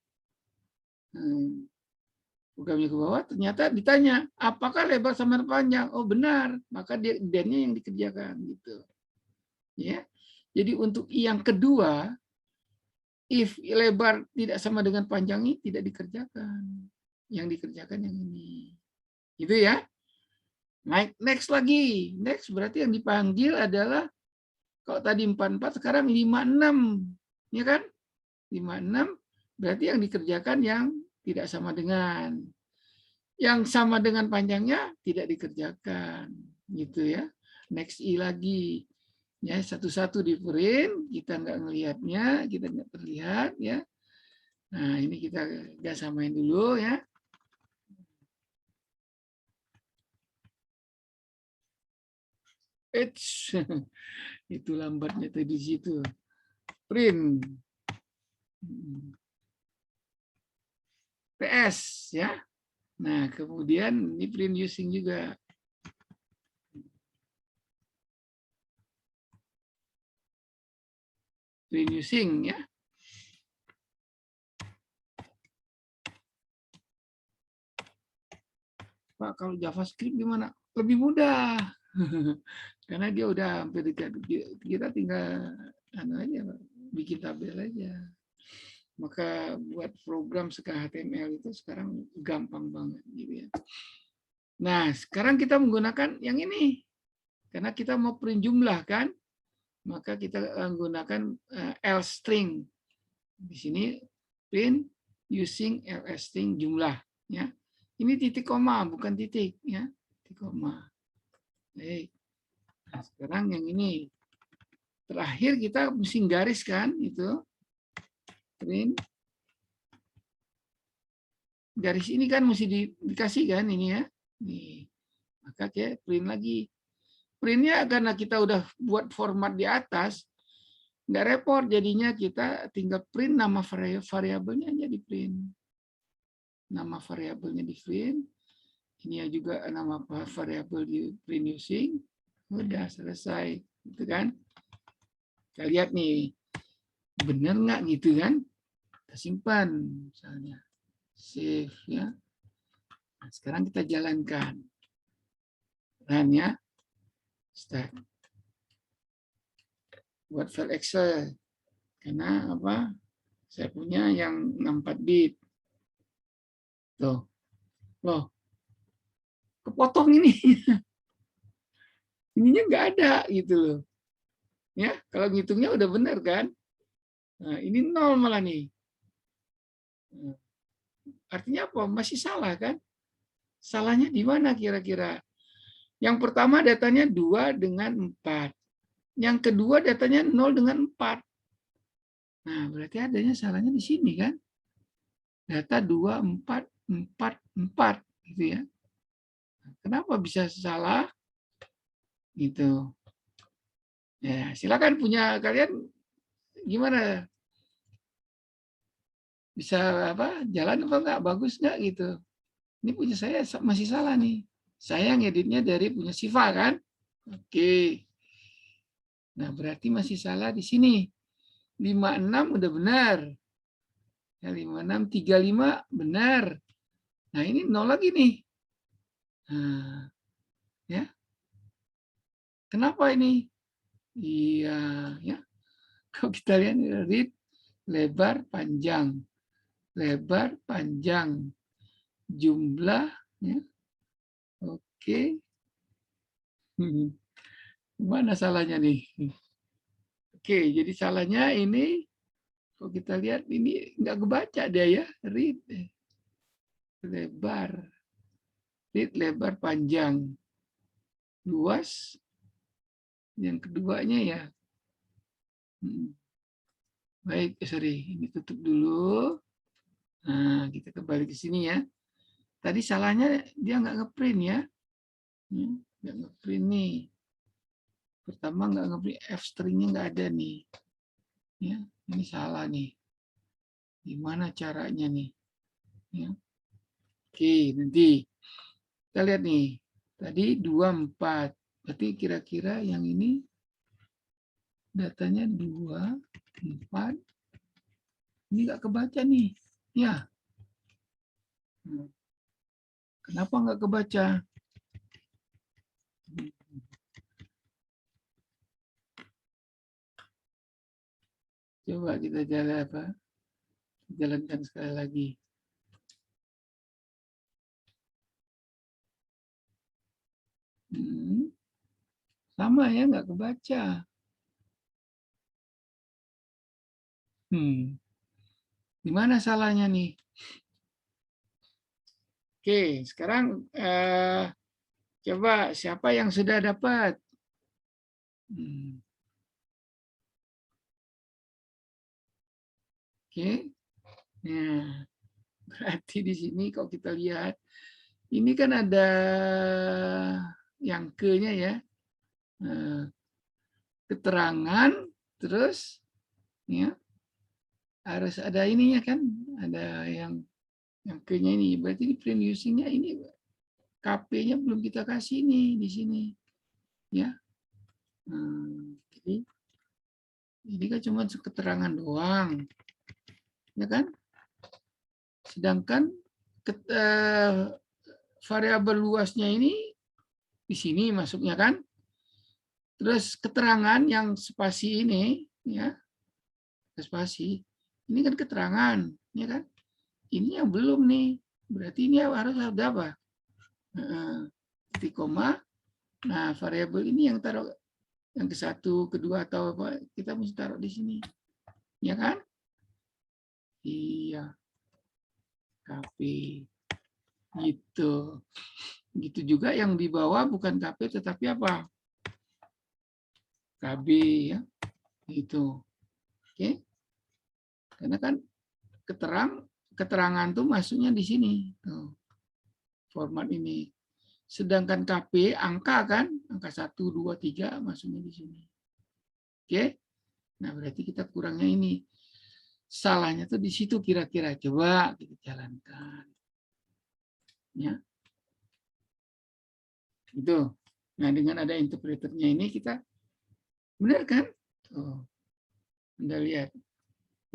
[SPEAKER 1] Programnya ke bawah, ternyata ditanya, apakah lebar sama dengan panjang? Oh benar, maka den-nya yang dikerjakan gitu. Ya. Jadi untuk yang kedua, if lebar tidak sama dengan panjang ini tidak dikerjakan. Yang dikerjakan yang ini. Gitu ya. Next lagi. Next berarti yang dipanggil adalah kalau tadi 44 sekarang 56. Ya kan? 56 berarti yang dikerjakan yang tidak sama dengan. Yang sama dengan panjangnya tidak dikerjakan. Gitu ya. Next I lagi. Ya, satu-satu di print, kita nggak ngelihatnya, kita nggak terlihat ya. Nah, ini kita samain dulu ya. Itu lambatnya tadi di situ. Print. PS ya. Nah, kemudian ini print using juga. Print using ya. Pak, kalau JavaScript gimana? Lebih mudah. Karena dia udah hampir dekat. Kita tinggal aja, bikin tabel aja. Maka buat program HTML itu sekarang gampang banget gitu ya. Nah, sekarang kita menggunakan yang ini. Karena kita mau print jumlah kan, maka kita menggunakan else string. Di sini print using else string jumlah ya. Ini titik koma bukan titik ya. Titik koma. Baik. Nah, sekarang yang ini. Terakhir kita mesti garis kan itu. Print. Garis ini kan mesti dikasih kan ini ya. Nih. Maka kita print lagi. Printnya karena kita udah buat format di atas, nggak repot, jadinya kita tinggal print nama variabelnya aja di print. Nama variabelnya di print. Ini juga nama variabel di print using. Udah selesai, gitu kan? Kita lihat nih, bener nggak gitu kan? Kita simpan, misalnya, save ya. Nah, sekarang kita jalankan. Run ya. Start. Buat file Excel. Karena apa? Saya punya yang 64 bit. Tuh. Loh. Kepotong ini. Ininya nggak ada gitu loh. Ya, kalau ngitungnya udah benar kan? Nah, ini 0 malah nih. Artinya apa? Masih salah kan? Salahnya di mana kira-kira? Yang pertama datanya 2 dengan 4. Yang kedua datanya 0 dengan 4. Nah, berarti adanya salahnya di sini kan? Data 2, 4, 4, 4. Gitu ya. Kenapa bisa salah? Gitu. Ya, silakan punya kalian gimana? Bisa apa? Jalan apa enggak? Bagus enggak gitu? Ini punya saya masih salah nih. Saya ngeditnya dari punya Siva kan? Oke. Nah, berarti masih salah di sini. 56 udah benar. Ya, 56, 35 benar. Nah, ini 0 lagi nih. Nah, ya. Kenapa ini? Iya, ya. Kalau kita lihat read lebar panjang. Lebar panjang. Jumlah ya. Oke. Mana salahnya nih? Oke, jadi salahnya ini kalau kita lihat ini nggak kebaca dia ya. Read lebar. Read lebar panjang. Luas. Yang keduanya ya. Baik, sorry. Ini tutup dulu. Nah, kita kembali ke sini ya. Tadi salahnya dia nggak ngeprint ya. Nggak ngeprint nih. Pertama nggak ngeprint F stringnya nggak ada nih. Ya, ini salah nih. Gimana caranya nih? Ya. Oke, nanti kita lihat nih. Tadi 24. Berarti kira-kira yang ini datanya 2, 4. Ini nggak kebaca nih. Ya. Kenapa nggak kebaca? Coba kita jalankan sekali lagi. Sama ya, nggak kebaca. Di mana salahnya nih? Oke, sekarang coba siapa yang sudah dapat? Oke, nah berarti di sini kalau kita lihat, ini kan ada yang ke-nya ya, keterangan, terus ya harus ada ininya kan, ada yang ke-nya ini, berarti di print using-nya ini KP-nya belum kita kasih nih di sini, ya. Jadi ini kan cuma keterangan doang, ya kan? Sedangkan variabel luasnya ini di sini masuknya kan. Terus keterangan yang spasi ini, ya, spasi ini kan keterangan, ya kan? Ini yang belum nih, berarti ini harus ada apa? Titik koma. Nah, variabel ini yang taruh yang ke satu, kedua atau apa? Kita mesti taruh di sini, ya kan? Iya, KP, gitu. Gitu juga yang di bawah bukan KP tetapi apa? KB, ya, itu. Oke, karena kan keterangan tuh masuknya di sini, tuh, format ini. Sedangkan KP angka kan, angka 1, 2, 3 masuknya di sini. Oke, nah berarti kita kurangnya ini. Salahnya tuh di situ kira-kira. Coba kita jalankan. Ya. Itu. Nah, dengan ada interpreternya ini kita benar kan? Tuh. Anda lihat.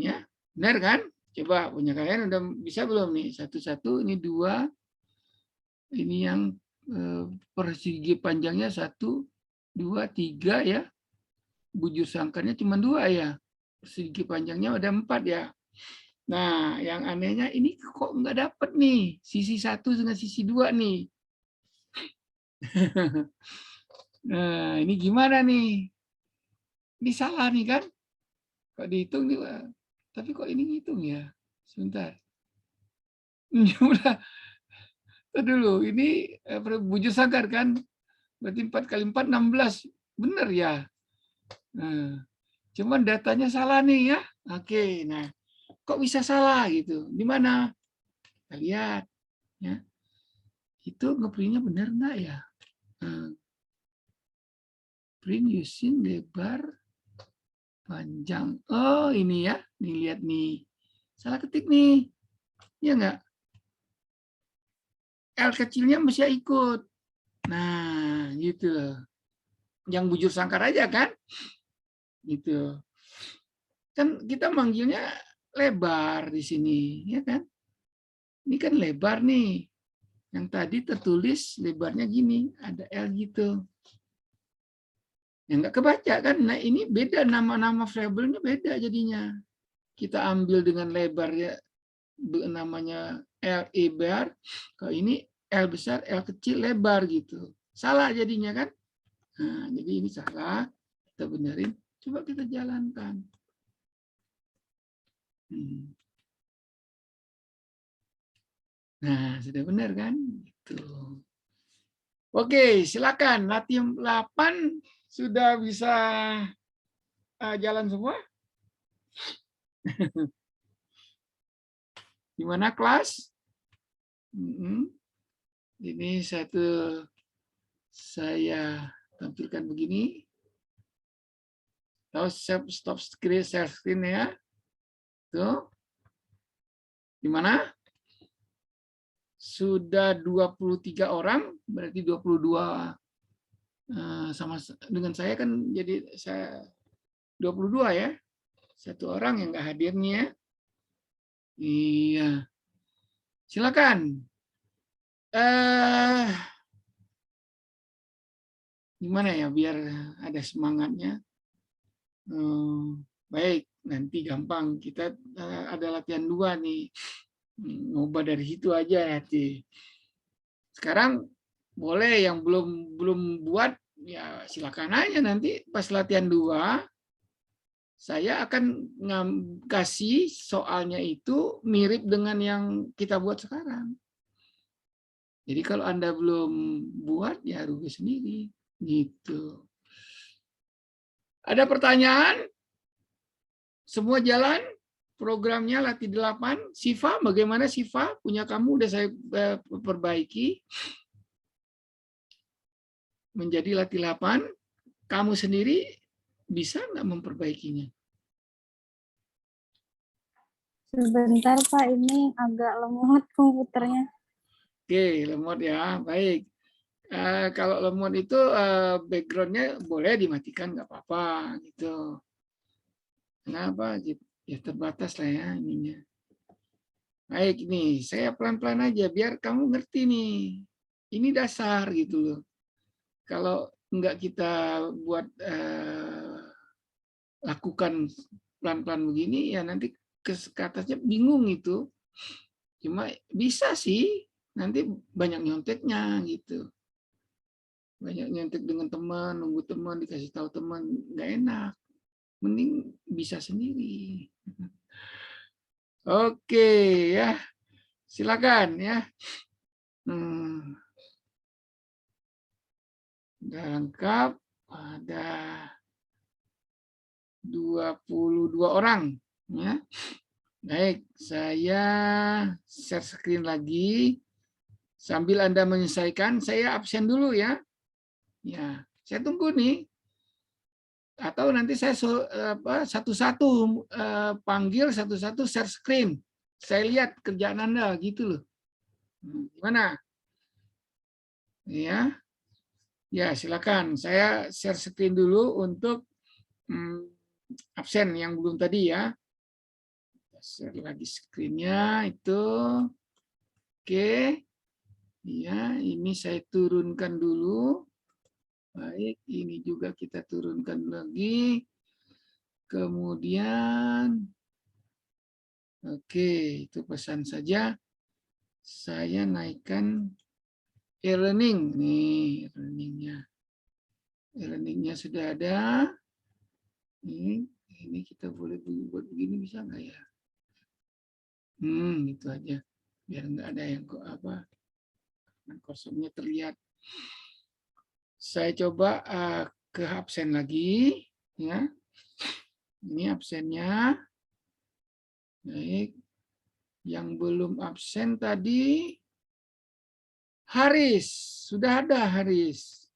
[SPEAKER 1] Ya, benar kan? Coba punya kalian udah bisa belum nih? 1, ini 2. Ini yang persegi panjangnya 1, 2, 3 ya. Bujur sangkarnya cuma 2 ya. Persegi panjangnya ada 4 ya. Nah, yang anehnya ini kok nggak dapat nih. Sisi 1 dengan sisi 2 nih. Nah, ini gimana nih? Ini salah nih kan? Kok dihitung nih? Tapi kok ini ngitung ya? Sebentar. Udah. Dulu, ini bujur sangkar kan? Berarti 4 kali 4, 16. Benar ya? Nah, cuman datanya salah nih ya. Oke, nah. Kok bisa salah gitu? Di mana? Kita lihat. Ya. Itu ngeprintnya benar nggak ya? Print using lebar panjang. Oh, ini ya. Nih, lihat nih. Salah ketik nih. Iya nggak? L kecilnya mesti ikut. Nah, gitu. Yang bujur sangkar aja kan? Gitu. Kan kita manggilnya lebar di sini, ya kan? Ini kan lebar nih. Yang tadi tertulis lebarnya gini, ada L gitu. Yang nggak kebaca kan? Nah, ini beda, nama-nama variabelnya beda jadinya. Kita ambil dengan lebarnya namanya L lebar, kalau ini L besar, L kecil, lebar gitu. Salah jadinya kan? Nah, jadi ini salah, kita benerin. Coba kita jalankan. Nah, sudah benar kan? Gitu. Oke, silakan. Latihan 8 sudah bisa jalan semua? Gimana kelas? Ini saya tampilkan begini. Tahu stop screen, share screen ya. Tuh. Gimana? Sudah 23 orang, berarti 22 sama dengan saya kan jadi saya 22 ya. Satu orang yang nggak hadir nih ya. Iya. Silakan. Gimana ya biar ada semangatnya. Baik, nanti gampang. Kita ada latihan 2 nih. Ngoba dari situ aja nanti. Sekarang boleh yang belum buat ya silakan aja nanti pas latihan 2 saya akan kasih soalnya itu mirip dengan yang kita buat sekarang. Jadi kalau Anda belum buat ya rugi sendiri gitu. Ada pertanyaan? Semua jalan? Programnya latih 8. Siva, bagaimana Siva? Punya kamu udah saya perbaiki. Menjadi latih 8. Kamu sendiri bisa nggak memperbaikinya?
[SPEAKER 4] Sebentar Pak, ini agak lemot komputernya.
[SPEAKER 1] Oke, lemot ya. Baik. Kalau lemot itu backgroundnya boleh dimatikan, nggak apa-apa gitu. Kenapa? Ya terbatas lah ya ininya. Baik nih, saya pelan-pelan aja biar kamu ngerti nih. ini dasar gitu loh. Kalau nggak kita buat lakukan pelan-pelan begini, ya nanti ke atasnya bingung itu. Cuma bisa sih, nanti banyak nyonteknya gitu. Banyak nyontek dengan teman, nunggu teman, dikasih tahu teman, nggak enak. Mending bisa sendiri. Oke ya, silakan ya. Udah lengkap, ada 22 orang. Ya. Baik, saya share screen lagi. Sambil Anda menyelesaikan, saya absen dulu ya. Ya, saya tunggu nih. Atau nanti saya satu-satu panggil, satu-satu share screen. Saya lihat kerjaan Anda gitu loh. Gimana? Ya. Ya, silakan. Saya share screen dulu untuk absen yang belum tadi ya. Share lagi screen-nya itu. Oke. Ya, ini saya turunkan dulu. Baik, ini juga kita turunkan lagi. Kemudian, oke, itu pesan saja. Saya naikkan e-learning. Nih, e-learning-nya. E-learning-nya sudah ada. Ini kita boleh buat begini, bisa nggak ya? Itu aja. Biar nggak ada yang kosongnya terlihat. Saya coba ke absen lagi, ya. Ini absennya. Baik. Yang belum absen tadi Haris. Sudah ada Haris.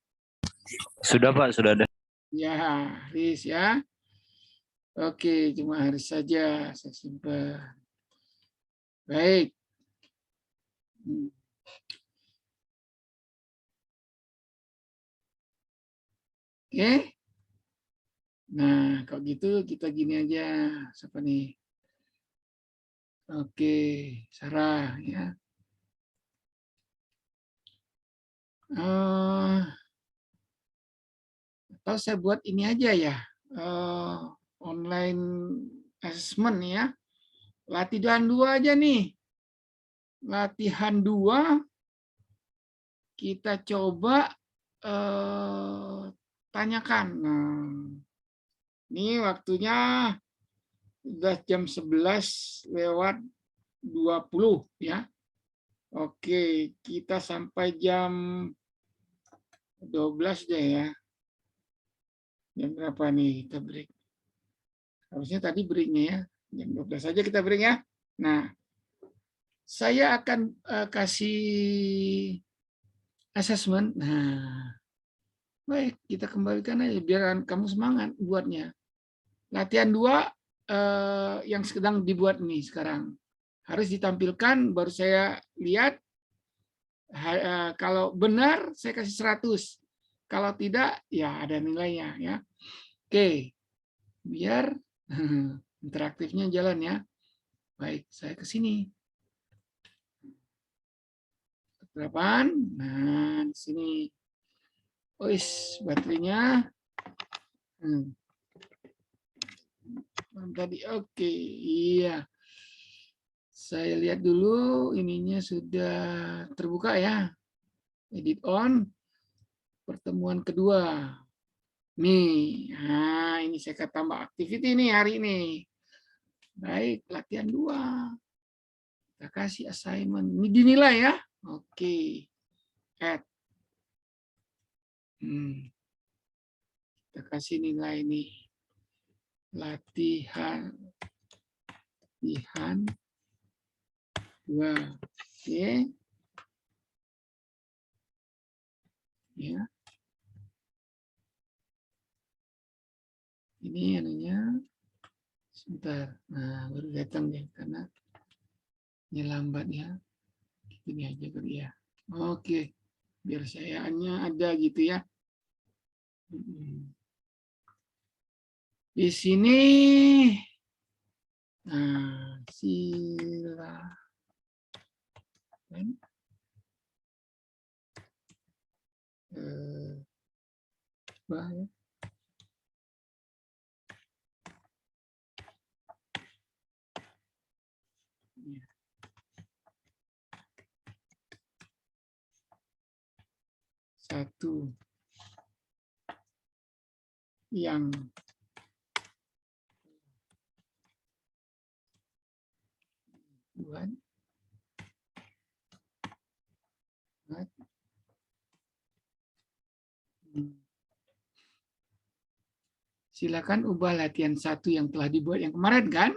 [SPEAKER 2] Sudah Pak, sudah ada.
[SPEAKER 1] Ya, Haris ya. Oke, cuma Haris saja saya simpan. Baik. Oke. Nah, kalau gitu kita gini aja. Siapa nih? Oke, Sarah ya. Atau saya buat ini aja ya. Online assessment ya. Latihan 2 aja nih. Latihan 2 kita coba tanyakan. Nah, ini waktunya udah jam 11:20 ya. Oke, kita sampai jam 12 deh ya. Jam berapa nih kita break? Harusnya tadi breaknya ya. Jam 12 saja kita break ya. Nah, saya akan kasih assessment. Nah, baik, kita kembalikan aja biar kamu semangat buatnya. Latihan 2 yang sedang dibuat nih sekarang. Harus ditampilkan, baru saya lihat. Kalau benar, saya kasih 100. Kalau tidak, ya ada nilainya. Ya. Oke, biar interaktifnya jalan ya. Baik, saya ke sini. Berapaan? Nah, di sini. Baterainya. Tadi oke, iya. Saya lihat dulu ininya sudah terbuka ya. Edit on. Pertemuan kedua. Nih, nah ini saya akan tambah activity nih hari ini. Baik, latihan 2. Kita kasih assignment. Ini dinilai ya. Oke. Add. Kita kasih nilai nih. Latihan 2. Oke. Ya. Ini anunya. Sebentar. Nah, baru datang deh karena ini lambat ya. Ini aja kali ya. Oke. Biar saya hanya ada gitu ya. Di sini silakan. ya. Satu yang buat silakan ubah latihan 1 yang telah dibuat yang kemarin kan,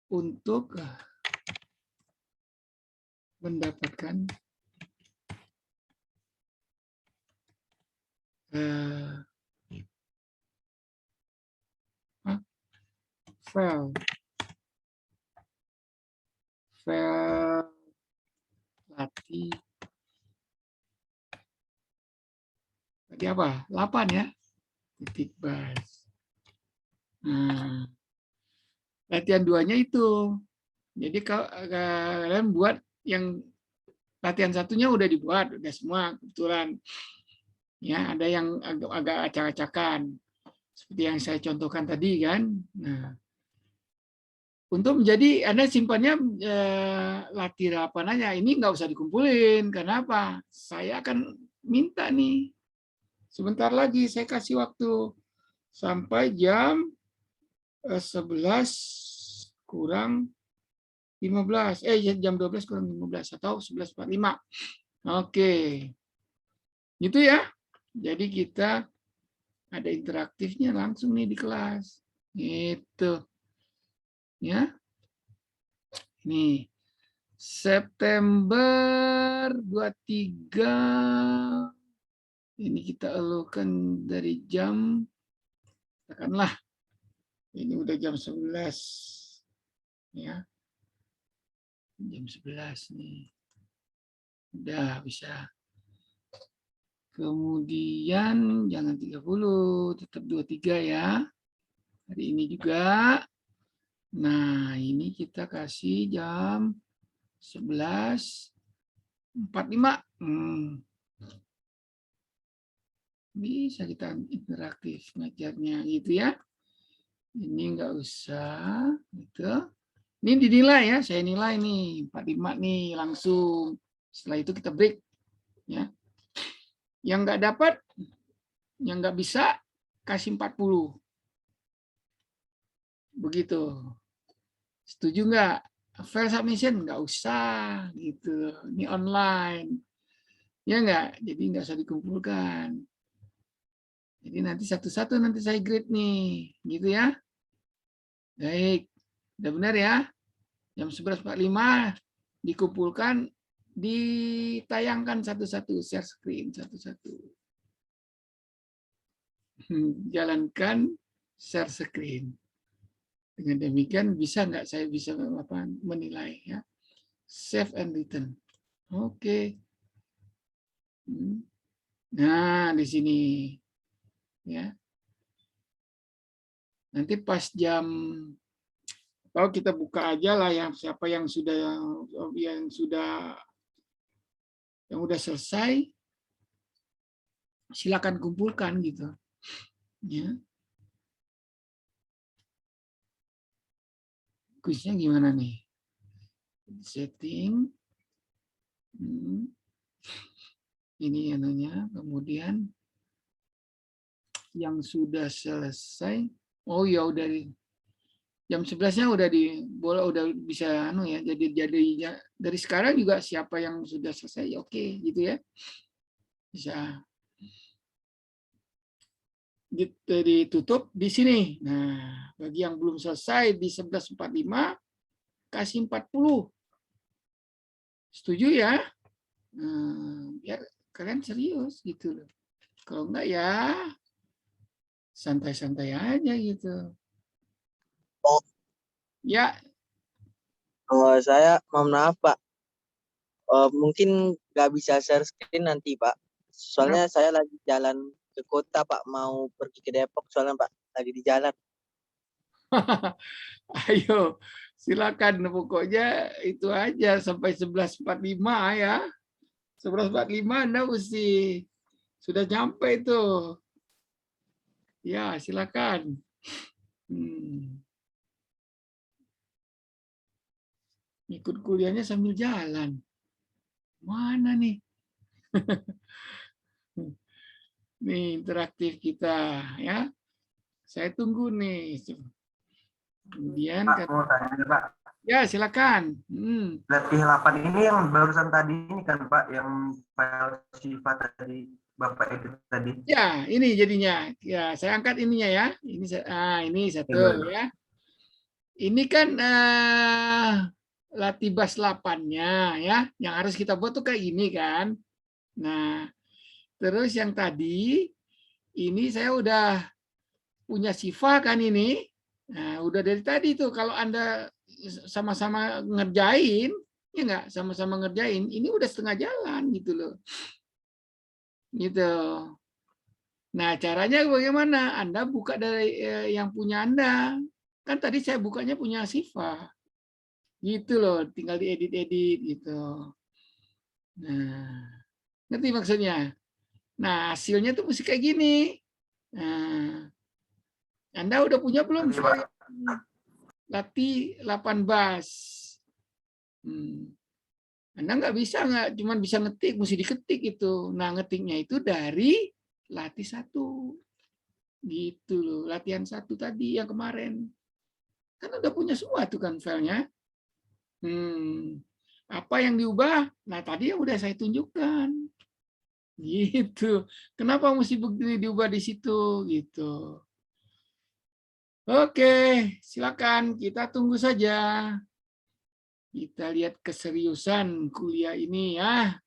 [SPEAKER 1] untuk mendapatkan file latih tadi apa? 8 ya. Titik bas. Nah, latihan 2-nya itu. Jadi kalian buat yang latihan 1-nya udah dibuat, udah semua kebetulan. Ya, ada yang agak acak-acakan. Seperti yang saya contohkan tadi kan. Nah, untuk menjadi Anda simpannya latih 8 aja. Ini nggak usah dikumpulin. Kenapa? Saya akan minta nih. Sebentar lagi saya kasih waktu sampai jam 11 kurang 15. Jam 12 kurang 15 atau 11.45. Oke. Gitu ya. Jadi kita ada interaktifnya langsung nih di kelas. Gitu. Ya. Nih. September 23. Ini kita elukan dari jam, katakanlah, ini udah jam 11. Ya. Jam 11 nih. Udah bisa. Kemudian jangan 30, tetap 23 ya. Hari ini juga. Nah, ini kita kasih jam 11.45. Bisa kita interaktif ngajarnya gitu ya. Ini enggak usah gitu. Ini dinilai ya, saya nilai nih 45 nih langsung. Setelah itu kita break ya. Yang enggak dapat, yang enggak bisa kasih 40. Begitu. Setuju enggak? File submission enggak usah gitu. Ini online. Ya enggak? Jadi enggak usah dikumpulkan. Jadi nanti satu-satu nanti saya grade nih, gitu ya. Baik, udah benar ya. Jam 11.45 dikumpulkan, ditayangkan satu-satu, share screen satu-satu. Jalankan share screen. Dengan demikian bisa nggak saya bisa menilai ya. Save and return. Oke. Nah, di sini ya. Nanti pas jam atau kita buka aja lah ya siapa yang sudah selesai silakan kumpulkan gitu ya. Kuisnya gimana nih? Setting ini nanya, kemudian yang sudah selesai, oh ya udah jam 11-nya udah bisa ya. Jadi dari sekarang juga siapa yang sudah selesai ya oke gitu ya. Bisa ditutup di sini. Nah, bagi yang belum selesai di 11.45 kasih 40. Setuju ya? Nah, biar kalian serius gitu loh. Kalau enggak ya santai-santai aja gitu.
[SPEAKER 6] Oh.
[SPEAKER 1] Ya.
[SPEAKER 6] Kalau saya mohon maaf Pak, mungkin nggak bisa share screen nanti Pak. Soalnya saya lagi jalan ke kota Pak, mau pergi ke Depok soalnya Pak, lagi di jalan.
[SPEAKER 1] Ayo, silakan pokoknya itu aja sampai 11.45 ya. 11.45 Anda mesti sudah nyampe itu. Ya, silakan. Ikut kuliahnya sambil jalan. Mana nih? Nih interaktif kita ya. Saya tunggu nih. Kemudian
[SPEAKER 7] Pak, mau tanya nih, Pak.
[SPEAKER 1] ya silakan.
[SPEAKER 7] Latih 8 ini yang barusan tadi ini kan Pak, yang file sifat tadi Bapak edit tadi.
[SPEAKER 1] Ya, ini jadinya. Ya, saya angkat ininya ya. Ini satu ya. Ini kan latibas 8-nya ya. Yang harus kita buat tuh kayak gini kan. Nah, terus yang tadi ini saya udah punya sifat kan ini. Nah, udah dari tadi tuh kalau Anda sama-sama ngerjain, ya enggak, sama-sama ngerjain, ini udah setengah jalan gitu loh. Gitu. Nah, caranya bagaimana? Anda buka dari yang punya Anda. Kan tadi saya bukanya punya sifat. Gitu loh, tinggal diedit-edit gitu. Nah, ngerti maksudnya? Nah, hasilnya tuh mesti kayak gini. Nah, Anda udah punya belum latih 8 bas? Anda nggak cuman bisa ngetik, mesti diketik itu. Nah, ngetiknya itu dari latih 1. Gitu loh, latihan 1 tadi yang kemarin. Kan udah punya semua tuh kan filenya. Apa yang diubah? Nah, tadi yang udah saya tunjukkan. Gitu. Kenapa mesti begini diubah di situ? Gitu. Oke, silakan kita tunggu saja. Kita lihat keseriusan kuliah ini ya.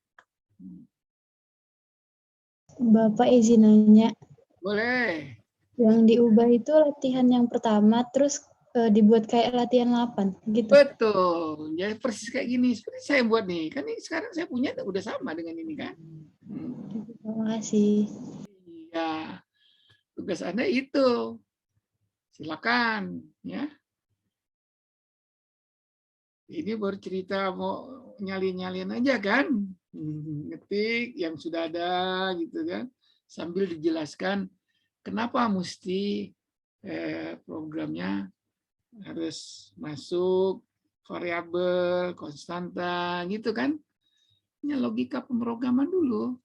[SPEAKER 3] Bapak izin nanya.
[SPEAKER 1] Boleh.
[SPEAKER 3] Yang diubah itu latihan yang pertama, terus dibuat kayak latihan 8 gitu.
[SPEAKER 1] Betul. Ya persis kayak gini. Seperti saya buat nih. Kan ini sekarang saya punya udah sama dengan ini kan.
[SPEAKER 3] Terima kasih.
[SPEAKER 1] Iya. Tugas Anda itu. Silakan ya. Ini baru cerita mau nyalin-nyalin aja kan. Ngetik yang sudah ada gitu kan. Sambil dijelaskan kenapa mesti programnya harus masuk variabel, konstanta gitu kan. Ini logika pemrograman dulu.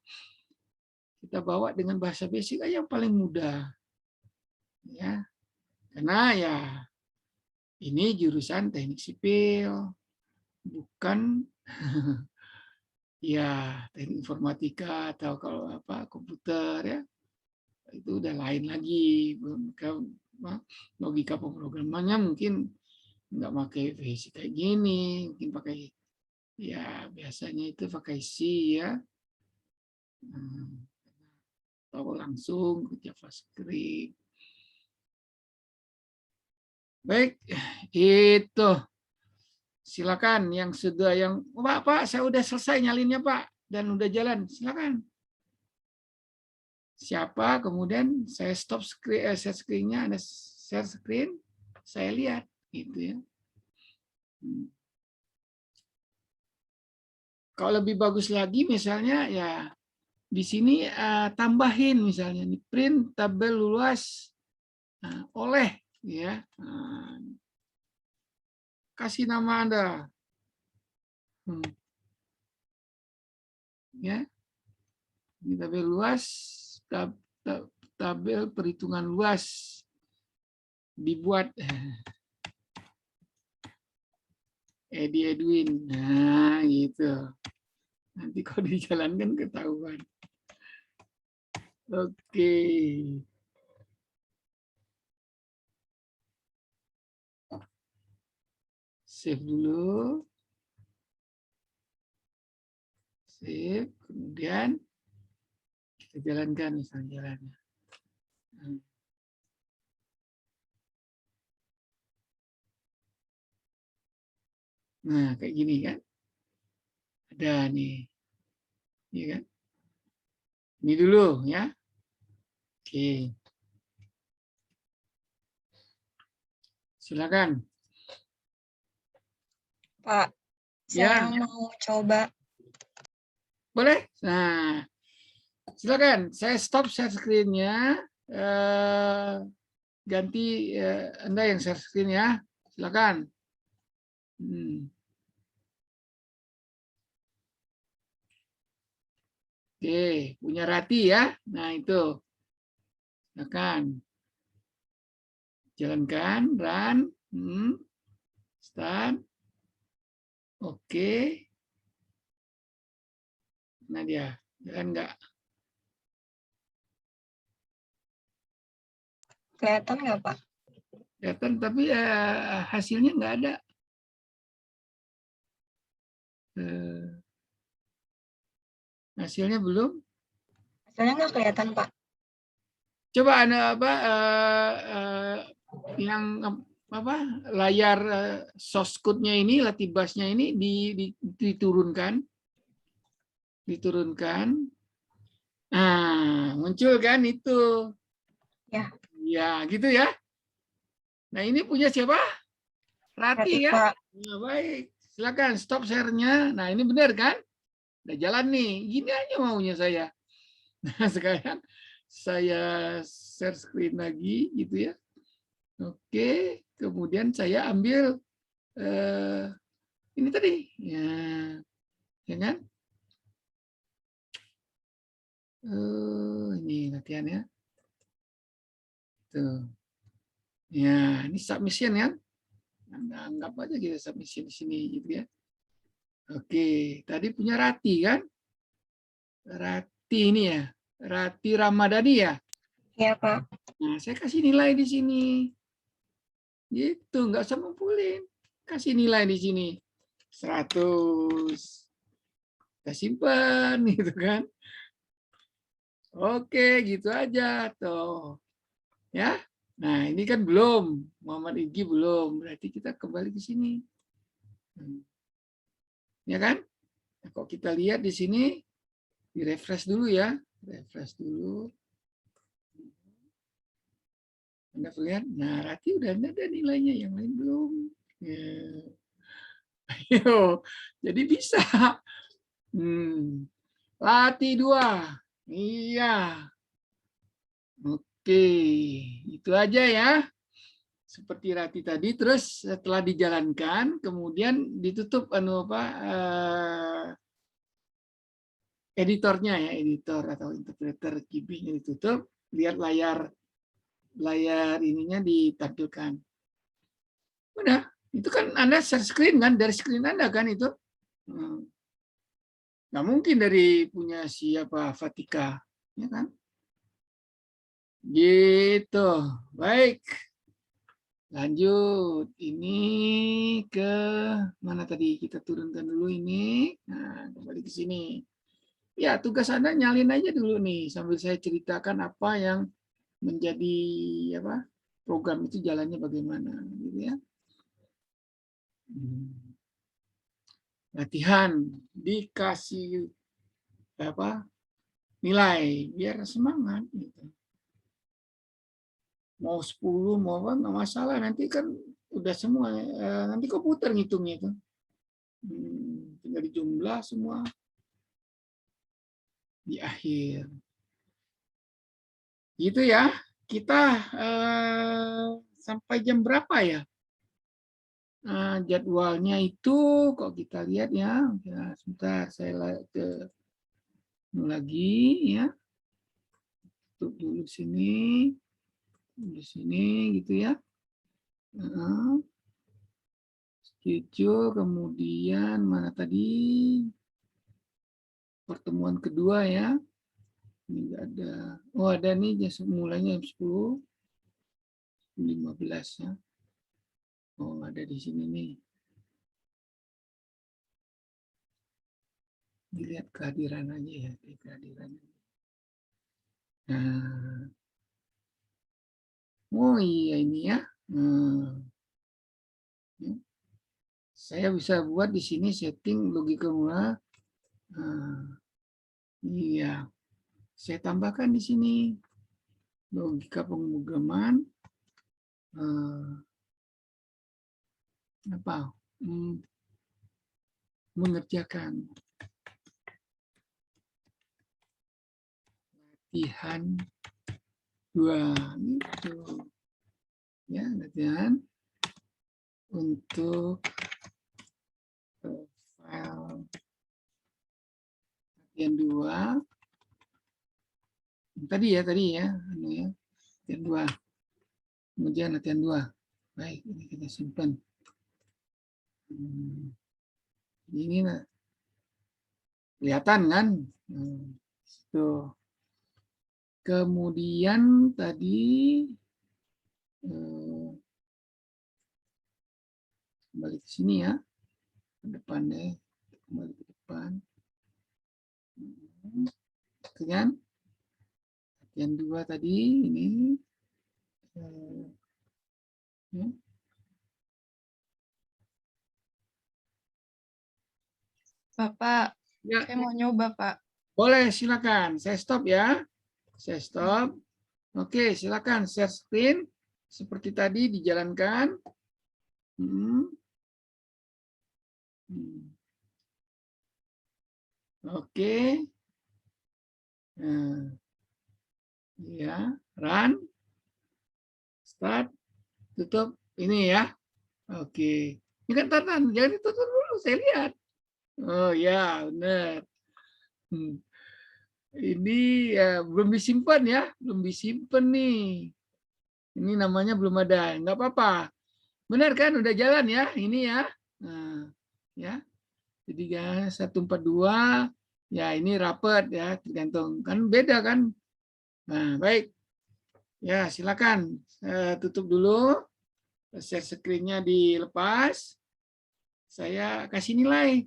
[SPEAKER 1] Kita bawa dengan bahasa basic aja yang paling mudah. Ya. Karena ya ini jurusan teknik sipil, bukan ya teknik informatika atau kalau apa komputer ya. Itu udah lain lagi. Logika pemrogramannya mungkin nggak pakai basic kayak gini, mungkin pakai ya biasanya itu pakai C ya. Atau langsung ke JavaScript. Baik, itu. Silakan yang sudah Pak, saya udah selesai nyalinnya Pak dan udah jalan. Silakan. Siapa kemudian saya stop screen, share screen-nya, ada share screen, saya lihat gitu ya. Kalau lebih bagus lagi misalnya ya di sini tambahin misalnya nih print tabel luas oleh ya. Kasih nama Anda. Ya. Ini tabel luas, tabel perhitungan luas dibuat Edi Edwin. Nah, gitu. Nanti kalau dijalankan ketahuan. Oke. Save dulu. Save, kemudian kita jalankan misalnya jalannya. Nah, kayak gini kan. Ada nih. Iya kan? Ini dulu ya. Oke. Silakan.
[SPEAKER 8] Pak,
[SPEAKER 1] Ya.
[SPEAKER 8] saya mau coba
[SPEAKER 1] Boleh? Nah, silakan. Saya stop share screen-nya. Ganti Anda yang share screen ya. Silakan. Oke, punya Rati ya. Nah, itu. Silakan. Jalankan, run. Start. Oke. Nah dia, jalan nggak?
[SPEAKER 8] Kelihatan nggak, Pak?
[SPEAKER 1] Kelihatan, tapi hasilnya nggak ada. Hasilnya belum.
[SPEAKER 8] Hasilnya nggak kelihatan, Pak.
[SPEAKER 1] Coba Anda yang layar source code-nya ini, Latibasnya ini diturunkan. Nah, muncul kan itu.
[SPEAKER 8] Ya.
[SPEAKER 1] Ya, gitu ya. Nah, ini punya siapa? Rati ya.
[SPEAKER 8] Pak.
[SPEAKER 1] Nah, baik. Silakan stop share-nya. Nah, ini benar kan? Udah jalan nih. Gini aja maunya saya. Nah, sekarang saya share screen lagi gitu ya. Oke, kemudian saya ambil ini tadi. Ya kan? Ini latihannya. Tuh. Ya, ini submission ya. Anda anggap aja kita submission di sini gitu ya. Oke, tadi punya Rati kan? Rati ini ya. Rati Ramadhani ya?
[SPEAKER 8] Iya, Pak.
[SPEAKER 1] Nah, saya kasih nilai di sini. Gitu, nggak usah ngumpulin. Kasih nilai di sini. 100. Kita simpan gitu kan. Oke, gitu aja tuh. Ya. Nah, ini kan belum. Muhammad Igi belum. Berarti kita kembali ke sini. Ya kan? Nah, kok kita lihat di sini, di-refresh dulu ya. Refresh dulu. Anda lihat, nah Rati udah ada nilainya, yang lain belum. Ya. Ayo, jadi bisa. Lati 2. Iya. Oke, itu aja ya. Seperti Rati tadi, terus setelah dijalankan, kemudian ditutup editornya ya, editor atau interpreter Kibih-nya ditutup, lihat layar ininya ditampilkan. Udah, itu kan Anda share screen kan, dari screen Anda kan itu. Nggak mungkin dari punya siapa Fatika, ya kan? Gitu, baik. Lanjut, ini ke mana tadi? Kita turunkan dulu ini. Nah, kembali ke sini. Ya, tugas Anda nyalin aja dulu nih, sambil saya ceritakan apa yang menjadi program itu jalannya bagaimana, gitu ya. Latihan dikasih nilai biar semangat gitu. Mau 10 mau apa nggak masalah, nanti kan udah semua nanti komputer ngitungnya itu. Tinggal dijumlah semua di akhir. Gitu ya. Kita sampai jam berapa ya? Jadwalnya itu kok kita lihat ya. Sebentar saya ke lagi ya. Tutup dulu sini. Di sini gitu ya. Schedule, kemudian mana tadi? Pertemuan kedua ya. Ini enggak ada. Oh, ada nih mulainya jam 10. 15 ya. Oh, ada di sini nih. Dilihat kehadiran aja ya, kehadiran. Nah. Oh iya ini ya. Saya bisa buat di sini setting logika mula. Iya. Saya tambahkan di sini logika pemrograman. Mengerjakan latihan 2 gitu. Ya, latihan untuk file latihan 2. Tadi ya, latihan 2. Kemudian latihan 2. Baik, ini kita simpan. Ini kelihatan kan? Tuh. Kemudian tadi kembali ke sini ya, ke depan deh, kembali ke depan. Kemudian latihan 2 tadi ini. Ya.
[SPEAKER 8] Bapak,
[SPEAKER 1] Ya.
[SPEAKER 8] saya mau nyoba, Pak.
[SPEAKER 1] Boleh, silakan. Saya stop ya. Saya stop. Oke, silakan share screen seperti tadi dijalankan. Oke. Nah, ya, run. Start. Tutup. Ini ya. Oke. Ini kan tatan, jangan ditutup dulu, saya lihat. Oh ya, benar. Ini ya, belum disimpan ya, belum disimpan nih. Ini namanya belum ada, nggak apa-apa. Benar kan, udah jalan ya, ini ya. Nah, ya. Jadi ya 142, ya ini rapet ya, tergantung kan beda kan. Nah, baik. Ya, silakan tutup dulu. Share screen-nya dilepas. Saya kasih nilai.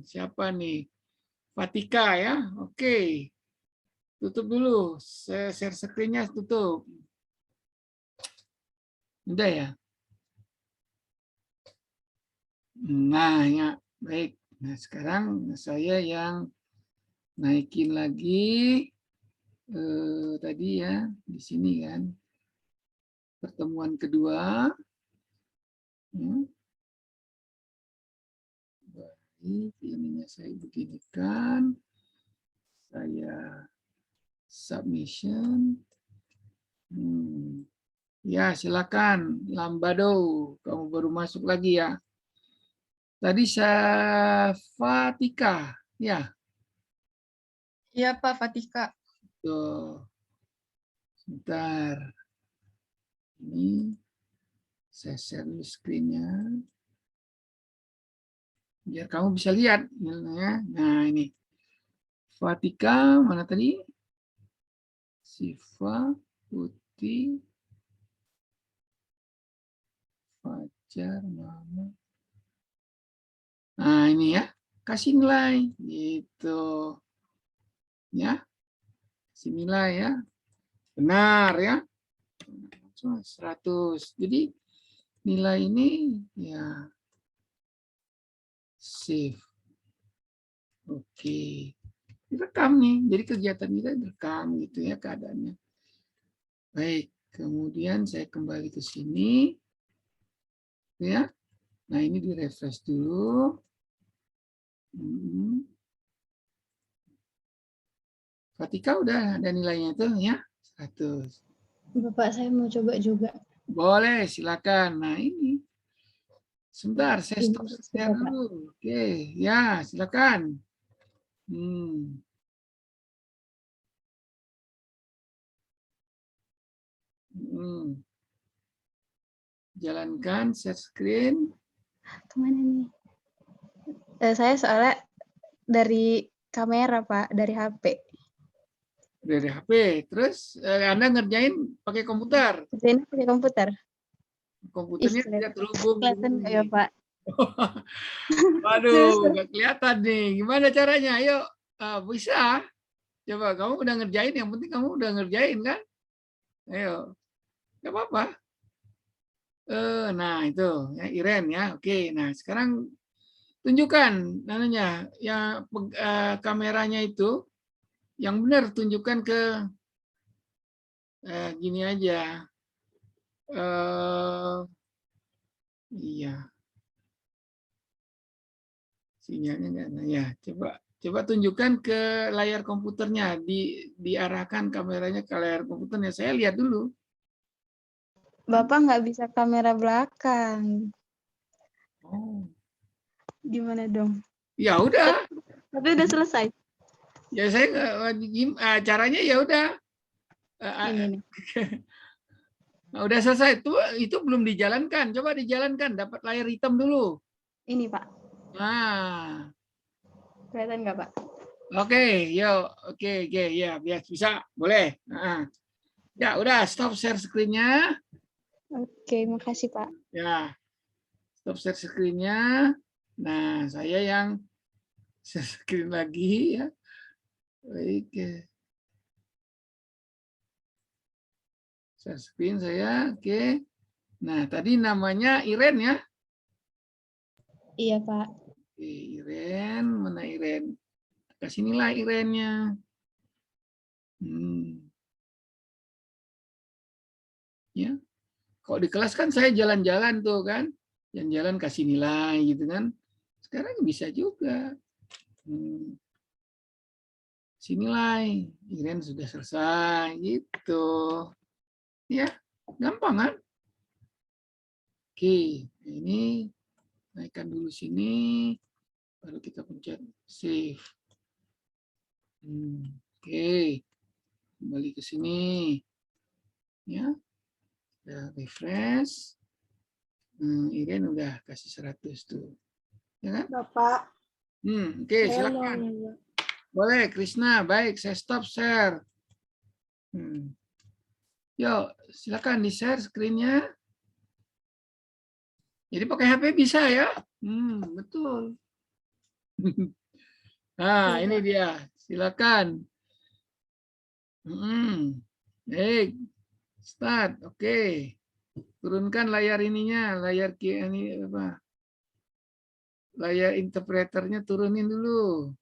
[SPEAKER 1] Siapa nih? Fatika ya. Oke. Tutup dulu. Share screen-nya tutup. Udah ya? Nah, ya. Baik. Nah, sekarang saya yang naikin lagi tadi ya, di sini kan. Pertemuan kedua. Ya. Baik, ininya saya beginikan. Saya submission. Ya, silakan Lambado, kamu baru masuk lagi ya. Tadi Fatika, ya.
[SPEAKER 8] Iya, Pak, Fatika.
[SPEAKER 1] Tuh. Sebentar. Ini saya share screen-nya. Biar kamu bisa lihat. Nah, ini. Fatika, mana tadi? Siva, Putih, Fajar, Mama. Nah, ini ya. Kasih nilai. Gitu. Ya. Kasih nilai ya. Benar ya. 100. Jadi nilai ini ya save. Oke. Direkam nih. Jadi kegiatan kita direkam gitu ya keadaannya. Baik. Kemudian saya kembali ke sini. Ya. Nah, ini di-refresh dulu. Fatika udah ada nilainya tuh ya. 100.
[SPEAKER 3] Bapak, saya mau coba juga.
[SPEAKER 1] Boleh, silakan. Nah, ini. Sebentar, saya stop share dulu. Oke, ya, silakan. Jalankan share screen.
[SPEAKER 3] Kemana nih? Saya soalnya dari kamera, Pak, dari HP.
[SPEAKER 1] Dari HP. Terus Anda ngerjain pakai komputer?
[SPEAKER 3] Kerjain pakai komputer.
[SPEAKER 1] Komputernya tidak terhubung.
[SPEAKER 3] Kelihatan nggak ya, Pak?
[SPEAKER 1] Waduh, nggak kelihatan nih. Gimana caranya? Ayo, bisa. Coba, kamu udah ngerjain. Yang penting kamu udah ngerjain kan? Ayo, nggak apa-apa. Nah, itu ya Iren ya. Oke, nah sekarang tunjukkan namanya ya kameranya itu yang benar, tunjukkan ke gini aja. Iya. Sinyalnya enggak. Nah, ya, coba Coba tunjukkan ke layar komputernya, diarahkan kameranya ke layar komputernya. Saya lihat dulu.
[SPEAKER 3] Bapak nggak bisa kamera belakang.
[SPEAKER 1] Oh.
[SPEAKER 3] Gimana dong?
[SPEAKER 1] Ya udah.
[SPEAKER 3] Tapi udah selesai.
[SPEAKER 1] Ya saya caranya ya udah.
[SPEAKER 3] Ini nih.
[SPEAKER 1] Nah, udah selesai. Itu belum dijalankan. Coba dijalankan. Dapat layar hitam dulu.
[SPEAKER 3] Ini Pak.
[SPEAKER 1] Nah.
[SPEAKER 3] Kelihatan nggak Pak?
[SPEAKER 1] Oke, yuk. Oke, ya, biar bisa. Boleh. Nah. Ya, udah stop share screen-nya.
[SPEAKER 3] Oke, makasih Pak.
[SPEAKER 1] Ya. Stop share screen-nya. Nah, saya yang share screen lagi ya. Baik. Share screen saya. Oke. Nah, tadi namanya Iren ya.
[SPEAKER 3] Iya Pak.
[SPEAKER 1] Oke, Iren, mana Iren? Kasih nilai Irennya. Ya. Kalau di kelas kan saya jalan-jalan tuh kan. Jalan-jalan kasih nilai gitu kan. Sekarang bisa juga. Kasih nilai. Iren sudah selesai gitu. Ya, gampang kan? Oke, ini naikkan dulu sini, baru kita pencet save. Oke, kembali ke sini, ya, refresh. Iren udah kasih 100 tuh, ya kan?
[SPEAKER 4] Bapak.
[SPEAKER 1] Oke, silakan. Boleh, Krishna. Baik, saya stop share. Yuk, silakan di share screen-nya. Jadi pakai HP bisa ya? Betul. Nah, ini dia. Silakan. Baik. Start. Oke. Turunkan layar ininya, layar ini apa? Layar interpreternya turunin dulu.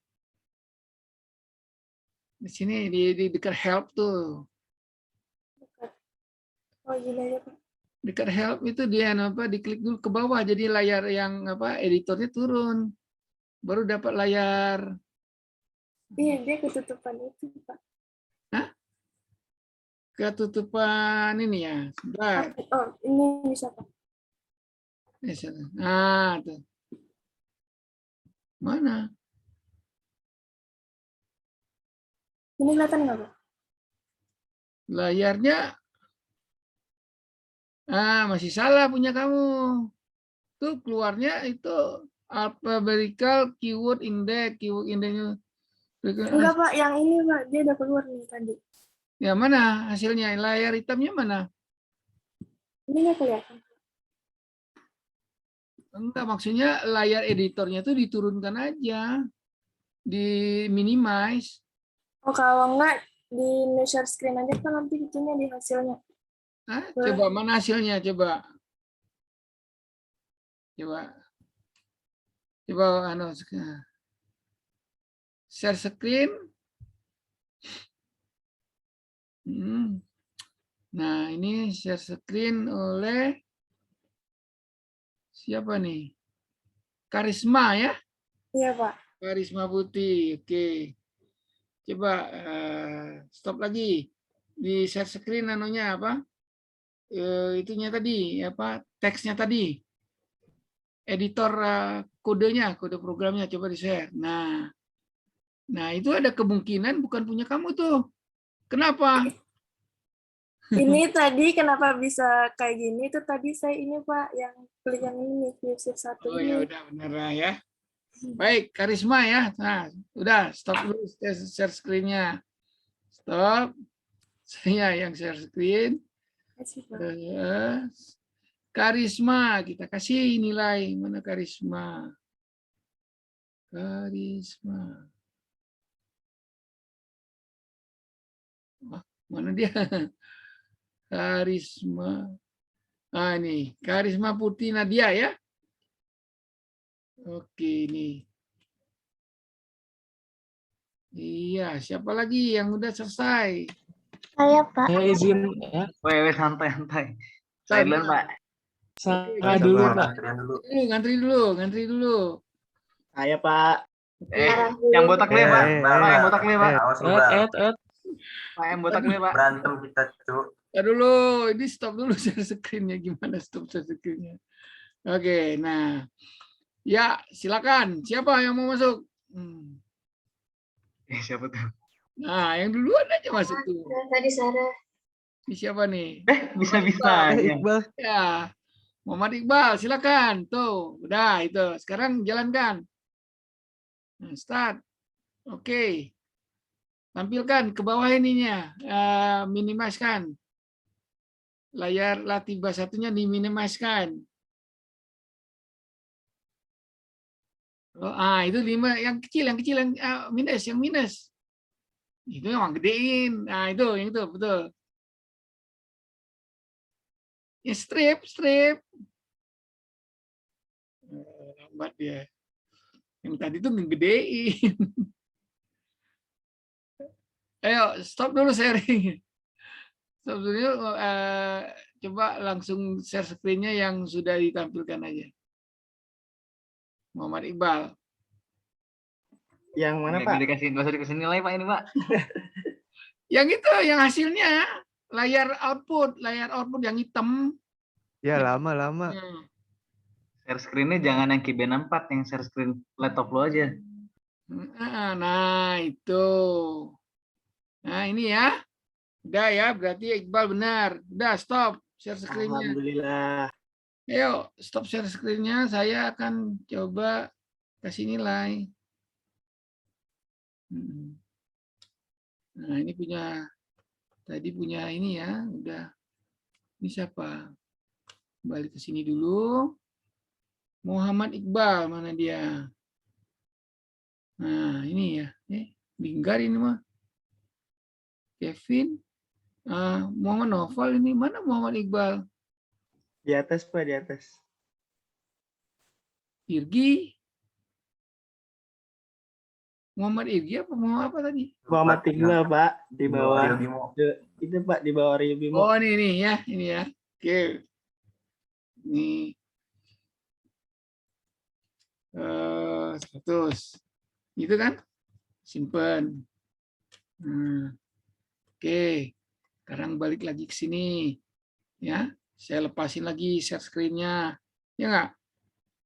[SPEAKER 1] Di sini di dekat help tuh.
[SPEAKER 4] Oh, gila ya Pak.
[SPEAKER 1] Dekat help itu dia apa? Diklik dulu ke bawah, jadi layar yang apa? Editornya turun. Baru dapat layar.
[SPEAKER 4] Iya, dia ketutupan itu, Pak.
[SPEAKER 1] Hah? Ketutupan ini ya. Sebentar.
[SPEAKER 4] Oh, ini bisa, Pak.
[SPEAKER 1] Nah, tuh. Mana?
[SPEAKER 4] Ini kelihatan nggak, Pak?
[SPEAKER 1] Layarnya masih salah punya kamu. Tuh keluarnya itu alphabetical keyword index, keyword indexnya.
[SPEAKER 4] Enggak, Pak, yang ini, Pak, dia udah keluar nih tadi.
[SPEAKER 1] Ya mana hasilnya? Layar hitamnya mana?
[SPEAKER 4] Ini nggak kelihatan.
[SPEAKER 1] Enggak, maksudnya layar editornya tuh diturunkan aja. Di minimize.
[SPEAKER 4] Oh, kalau enggak di share screen aja kan nanti itunya di hasilnya.
[SPEAKER 1] Coba mana hasilnya? Coba share screen. Nah, ini share screen oleh siapa nih? Karisma ya?
[SPEAKER 4] Iya, Pak.
[SPEAKER 1] Karisma Putih. Oke. Coba stop lagi. Di share screen anunya apa? Itunya tadi, apa? Teksnya tadi. Editor kodenya, kode programnya coba di-share. Nah, itu ada kemungkinan bukan punya kamu tuh. Kenapa?
[SPEAKER 4] Ini tadi kenapa bisa kayak gini? Itu tadi saya ini, Pak, yang klik yang ini, shift 1
[SPEAKER 1] Oh
[SPEAKER 4] ini.
[SPEAKER 1] ya udah benar lah ya. Baik, Karisma ya. Nah, udah stop dulu share screen-nya. Stop. Saya yang share screen. Karisma, kita kasih nilai. Mana Karisma? Karisma. Mana dia? Karisma. Ini Karisma Putih Nadia ya. Oke, ini. Iya, siapa lagi yang udah selesai?
[SPEAKER 4] Saya, Pak.
[SPEAKER 2] Saya izin ya.
[SPEAKER 7] Weh, santai. Saya duluan, Pak.
[SPEAKER 2] Saya dulu, Pak.
[SPEAKER 7] Dulu.
[SPEAKER 1] Ngantri dulu.
[SPEAKER 6] Saya, Pak.
[SPEAKER 9] Yang botak nih, Pak. Pak, yang botak nih, Pak.
[SPEAKER 7] Awas lu, Bang.
[SPEAKER 9] Pak, yang botak nih, Pak.
[SPEAKER 7] Berantem kita, Cuk.
[SPEAKER 1] Dulu, ini stop dulu share screen-nya. Gimana stop share screen-nya? Oke, nah. Ya, silakan. Siapa yang mau masuk?
[SPEAKER 9] Siapa tuh?
[SPEAKER 1] Nah, yang duluan aja masuk tuh.
[SPEAKER 4] Tadi Sarah.
[SPEAKER 1] Ini siapa nih?
[SPEAKER 9] Bisa-bisa.
[SPEAKER 2] Iqbal.
[SPEAKER 1] Ya, Muhammad Iqbal, silakan. Tuh, udah itu. Sekarang jalankan. Nah, start. Oke. Tampilkan ke bawah ininya. Minimize-kan. Layar Latiba satunya diminimize-kan. Itu 5 yang kecil yang minus. Itu yang gedein. Nah, itu yang itu betul. Ya strip. Lambat dia. Yang tadi tuh ngegedein. Ayo, stop dulu sharing. Stop dulu. Coba langsung share screen-nya yang sudah ditampilkan aja. Muhammad Iqbal.
[SPEAKER 9] Yang mana, Pak? Nggak usah dikasih nilai, Pak, ini, Pak.
[SPEAKER 1] Yang itu, yang hasilnya. Layar output yang hitam.
[SPEAKER 2] Ya, lama.
[SPEAKER 9] Share screen-nya jangan yang Kiben 4, yang share screen laptop lo aja.
[SPEAKER 1] Nah, itu. Nah, ini ya. Udah ya, berarti Iqbal benar. Udah, stop share screen-nya.
[SPEAKER 6] Alhamdulillah.
[SPEAKER 1] Ayo, stop share screen-nya. Saya akan coba kasih nilai. Nah, ini tadi punya ini ya. Udah. Ini siapa? Balik ke sini dulu. Muhammad Iqbal, mana dia? Nah, ini ya. Linggar ini mah. Kevin. Muhammad Novel ini. Mana Muhammad Iqbal?
[SPEAKER 6] Di atas, Pak, di atas.
[SPEAKER 1] Irgi. Muhammad Irgi apa Muhammad apa tadi?
[SPEAKER 6] Muhammad Iqbal, Pak, di bawah. Itu, Pak, di bawah Rio Bimo.
[SPEAKER 1] Oh, ini ya. Oke. Ini 100. Itu kan? Simpen. Oke. Sekarang balik lagi ke sini. Ya. Saya lepasin lagi share screen-nya. Ya nggak?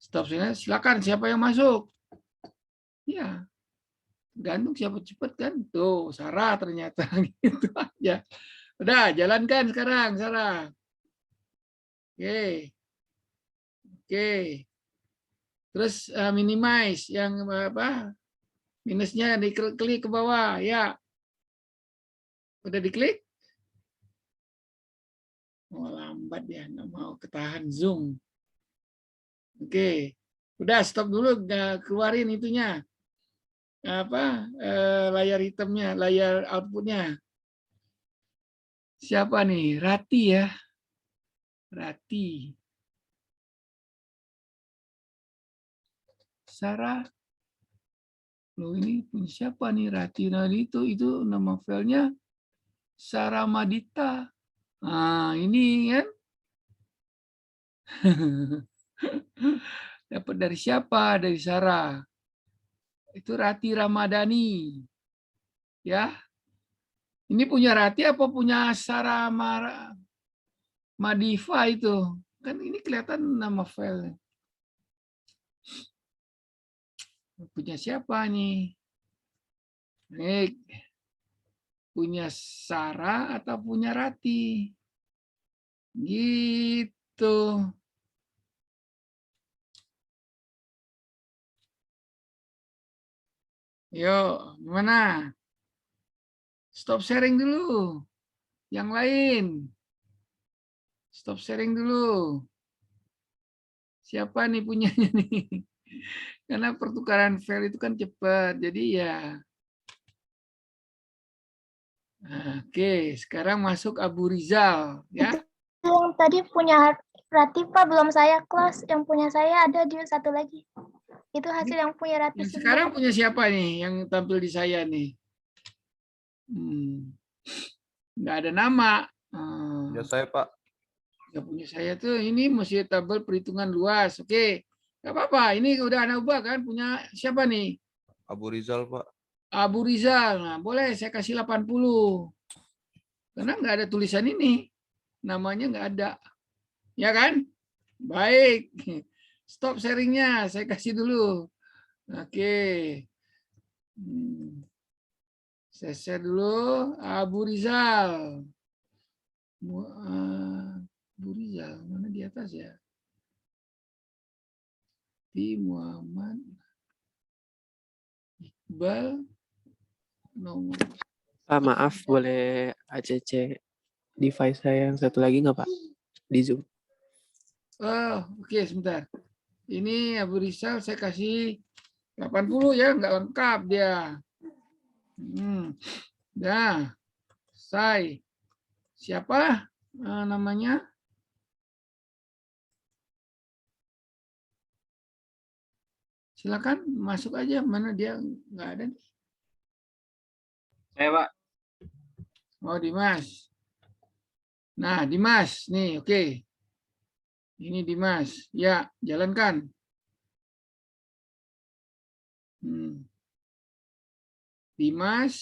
[SPEAKER 1] Stop share. Silakan siapa yang masuk? Ya. Gantung siapa cepat kan? Tuh, Sarah ternyata gitu aja. Udah, jalankan sekarang, Sarah. Oke. Terus minimize yang apa? Minusnya diklik ke bawah, ya. Udah diklik? Oh, lambat ya, nggak mau ketahan Zoom. Oke. Udah, stop dulu, keluarin itunya. Layar hitamnya, layar outputnya. Siapa nih? Rati ya. Rati. Sarah. Loh, ini punya siapa nih Rati? Nah, itu nama filenya Sarah Madita. Nah, ini kan. Dapat dari siapa? Dari Sarah. Itu Rati Ramadhani. Ya. Ini punya Rati apa punya Sarah Madifa itu? Kan ini kelihatan nama file. Punya siapa nih? Punya Sarah atau punya Rati? Gitu. Yuk, gimana? Stop sharing dulu. Yang lain. Stop sharing dulu. Siapa nih punyanya nih? Karena pertukaran file itu kan cepat. Jadi ya. Oke, sekarang masuk Abu Rizal. Ya.
[SPEAKER 10] Yang tadi punya Rati, Pak, belum saya close. Yang punya saya ada di satu lagi. Itu hasil yang punya Rati.
[SPEAKER 1] Yang sekarang punya siapa nih yang tampil di saya nih? Nggak ada nama.
[SPEAKER 5] Ya saya, Pak.
[SPEAKER 1] Nggak punya saya tuh ini masih tabel perhitungan luas. Oke, nggak apa-apa. Ini udah anak ubah kan punya siapa nih?
[SPEAKER 5] Abu Rizal, Pak.
[SPEAKER 1] Abu Rizal. Nah, boleh saya kasih 80. Karena nggak ada tulisan ini. Namanya nggak ada. Ya kan? Baik. Stop sharingnya. Saya kasih dulu. Oke. Saya share dulu. Abu Rizal. Abu Rizal. Mana di atas ya? Di Muhammad Iqbal. Nomor.
[SPEAKER 11] Pak, maaf, boleh ACC device saya yang satu lagi nggak Pak? Di Zoom.
[SPEAKER 1] Oh, oke, sebentar. Ini Abu Rizal saya kasih 80 ya, nggak lengkap dia. Nah, siapa namanya? Silakan masuk aja, mana dia nggak ada nih.
[SPEAKER 9] Saya, Pak.
[SPEAKER 1] Oh, Dimas. Nah, Dimas nih, oke. Ini Dimas. Ya, jalankan. Dimas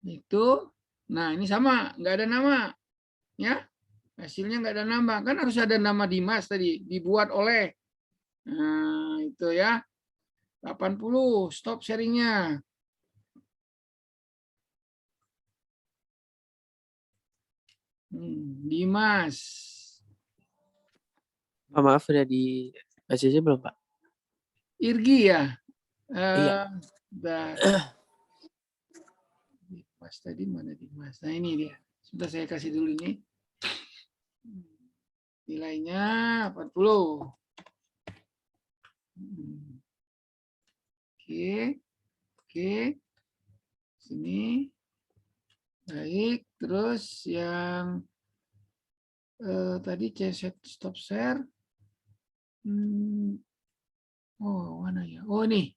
[SPEAKER 1] itu, nah ini sama, nggak ada nama, ya hasilnya nggak ada nama, kan harus ada nama Dimas tadi, dibuat oleh, nah itu ya, 80, stop sharingnya. Dimas.
[SPEAKER 11] Maaf, udah di ACC belum Pak?
[SPEAKER 1] Irgi ya?
[SPEAKER 11] Iya.
[SPEAKER 1] Dimas tadi mana Dimas? Nah ini dia. Sudah saya kasih dulu ini. Nilainya 40. Oke. Sini. Baik. Terus yang tadi stop share. Oh, mana ya? Oh, ini.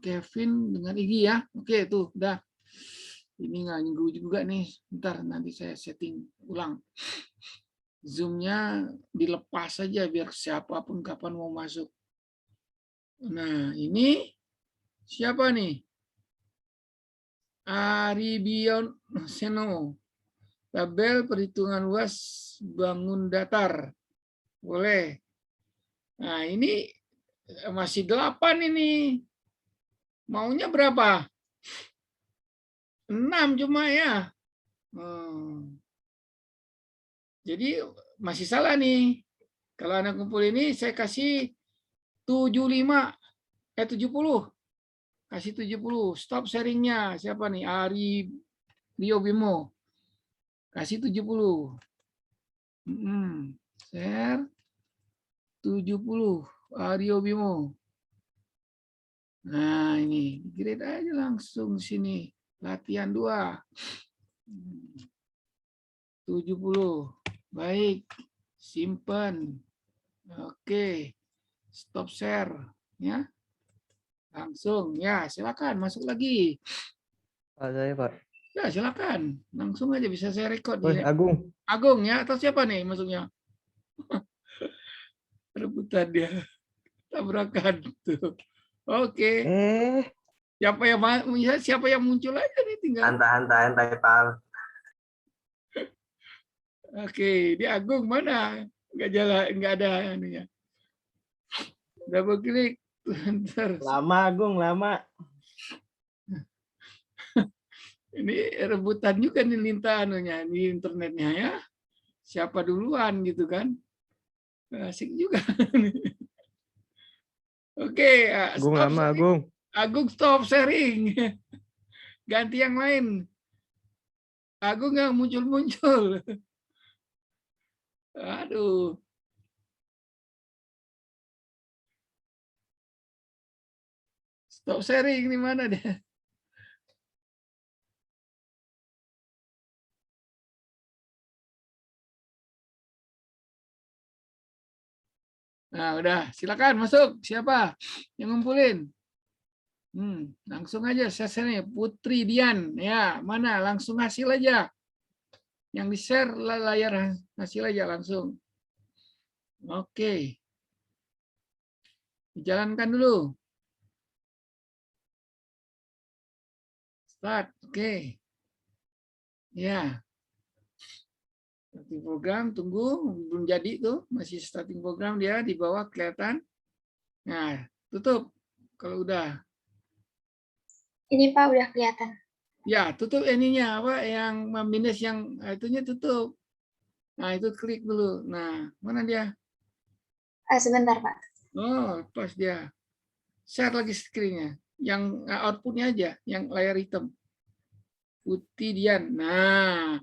[SPEAKER 1] Kevin dengan Igi ya. Oke, tuh, udah. Ini nggak nyinggu juga nih. Bentar, nanti saya setting ulang. Zoom-nya dilepas saja biar siapapun kapan mau masuk. Nah, ini siapa nih? Aribion Seno. Tabel perhitungan luas bangun datar. Boleh. Nah, ini masih 8 ini. Maunya berapa? 6 cuma ya. Jadi masih salah nih. Kalau anak kumpul ini saya kasih 70. Kasih 70. Stop sharingnya. Siapa nih? Ari Rio Bimo. Kasih 70. Share 70. Aryo Bimo. Nah, ini grade aja langsung sini. Latihan 2. 70. Baik. Simpan. Oke. Stop share ya. Langsung ya, silakan masuk lagi.
[SPEAKER 2] Pak, saya, Pak.
[SPEAKER 1] Ya, silakan. Langsung aja bisa saya record
[SPEAKER 2] Oh,
[SPEAKER 1] ya.
[SPEAKER 2] Agung.
[SPEAKER 1] Agung ya, atau siapa nih masuknya? Rebutan dia. Tabrakan tuh. Oke. Siapa yang muncul aja nih tinggal.
[SPEAKER 7] Hantai Pak.
[SPEAKER 1] Oke, di Agung mana? Nggak jalan, nggak ada anunya. Double klik.
[SPEAKER 12] Lama Agung, lama.
[SPEAKER 1] Ini rebutan juga nih linta anunya di internetnya ya. Siapa duluan gitu kan? Asik juga. Oke,
[SPEAKER 2] Agung lama, Agung.
[SPEAKER 1] Agung stop sharing. Ganti yang lain. Agung nggak muncul-muncul. Aduh. Stop sharing di mana dia? Nah, udah, silakan masuk. Siapa yang ngumpulin? Langsung aja sesnya Putri Dian. Ya, mana? Langsung hasil aja. Yang di-share layar hasil aja langsung. Oke. Dijalankan dulu. Start, oke. Ya. Starting program, tunggu. Belum jadi tuh. Masih starting program dia di bawah kelihatan. Nah, tutup. Kalau udah.
[SPEAKER 10] Ini Pak udah kelihatan.
[SPEAKER 1] Ya, tutup ininya apa yang minus yang itunya tutup. Nah, itu klik dulu. Nah, mana dia?
[SPEAKER 10] Sebentar Pak.
[SPEAKER 1] Oh, pas dia. Share lagi screen-nya. Yang output-nya aja, yang layar hitam. Putih Dian. Nah.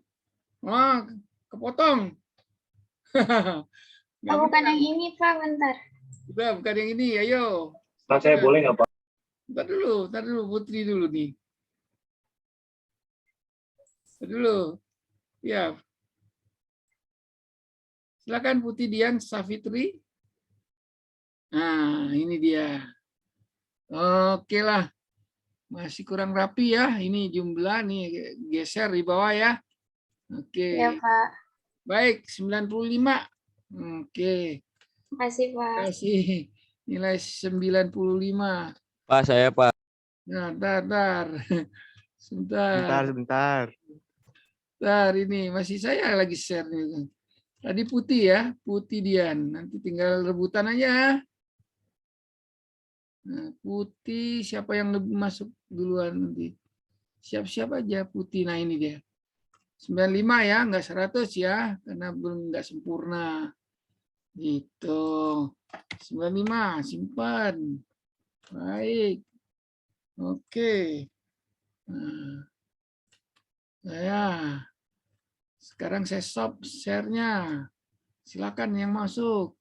[SPEAKER 1] Oh, kepotong.
[SPEAKER 10] Oh, bukan yang ini Pak, bentar.
[SPEAKER 1] Bukan yang ini, ayo.
[SPEAKER 5] Pak, saya boleh nggak Pak?
[SPEAKER 1] Ntar dulu, Putri dulu nih. Ntar dulu. Ya. Silakan Putri Dian Safitri. Nah, ini dia. Oke lah. Masih kurang rapi ya. Ini jumlah nih geser di bawah ya. Oke.
[SPEAKER 10] Ya Pak.
[SPEAKER 1] Baik, 95. Oke.
[SPEAKER 10] Makasih Pak.
[SPEAKER 1] Terima kasih. Nilai 95.
[SPEAKER 6] Pak, saya Pak.
[SPEAKER 1] Nah, bentar. Sebentar. Ini masih saya lagi share nih. Tadi Putih ya, Putih Dian. Nanti tinggal rebutan aja. Nah, Putih siapa yang lebih masuk duluan nanti. Siap-siap aja Putih. Nah, ini dia. 95 ya, enggak 100 ya, karena belum enggak sempurna. Gitu. 95 simpan. Baik. Oke. Nah, sekarang saya stop share-nya. Silakan yang masuk.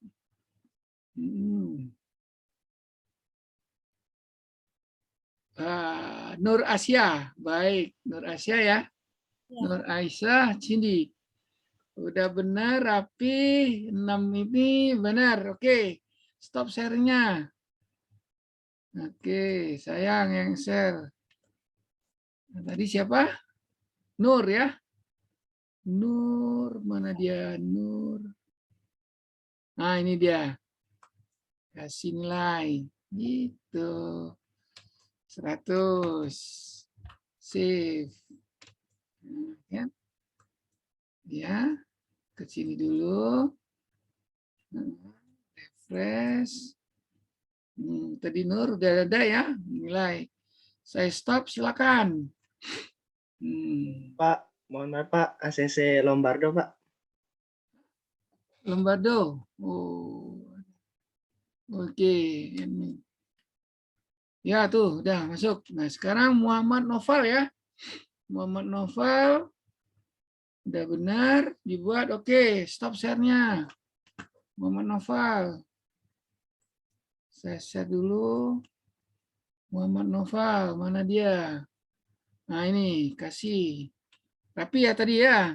[SPEAKER 1] Nur Asia, baik. Nur Asia ya. Nur Aisyah, Cindy. Udah benar, rapi. 6 ini benar. Oke, stop share-nya. Oke, sayang yang share. Nah, tadi siapa? Nur ya. Nur, mana dia? Nur. Nah, ini dia. Kasih nilai. Gitu. 100. Save. Ya. Ya. Ke sini dulu. Refresh. Tadi Nur udah ada ya nilai. Saya stop, silakan.
[SPEAKER 12] Pak, mohon maaf Pak, ACC Lombardo Pak.
[SPEAKER 1] Lombardo. Oh. Oke. Ini. Ya tuh, udah masuk. Nah sekarang Muhammad Noval ya. Muhammad Noval. Udah benar, dibuat. Oke, stop share-nya. Muhammad Noval. Saya share dulu. Muhammad Noval, mana dia? Nah ini, kasih. Rapi ya tadi ya.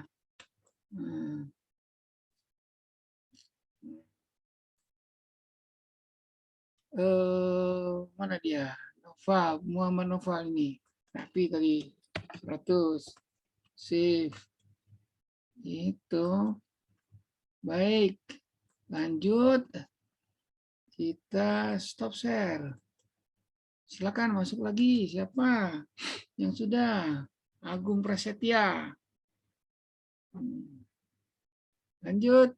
[SPEAKER 1] Mana dia? Noval, Muhammad Noval ini. Rapi tadi. 100. Save. Itu. Baik. Lanjut. Kita stop share. Silakan masuk lagi. Siapa yang sudah? Agung Prasetya. Lanjut.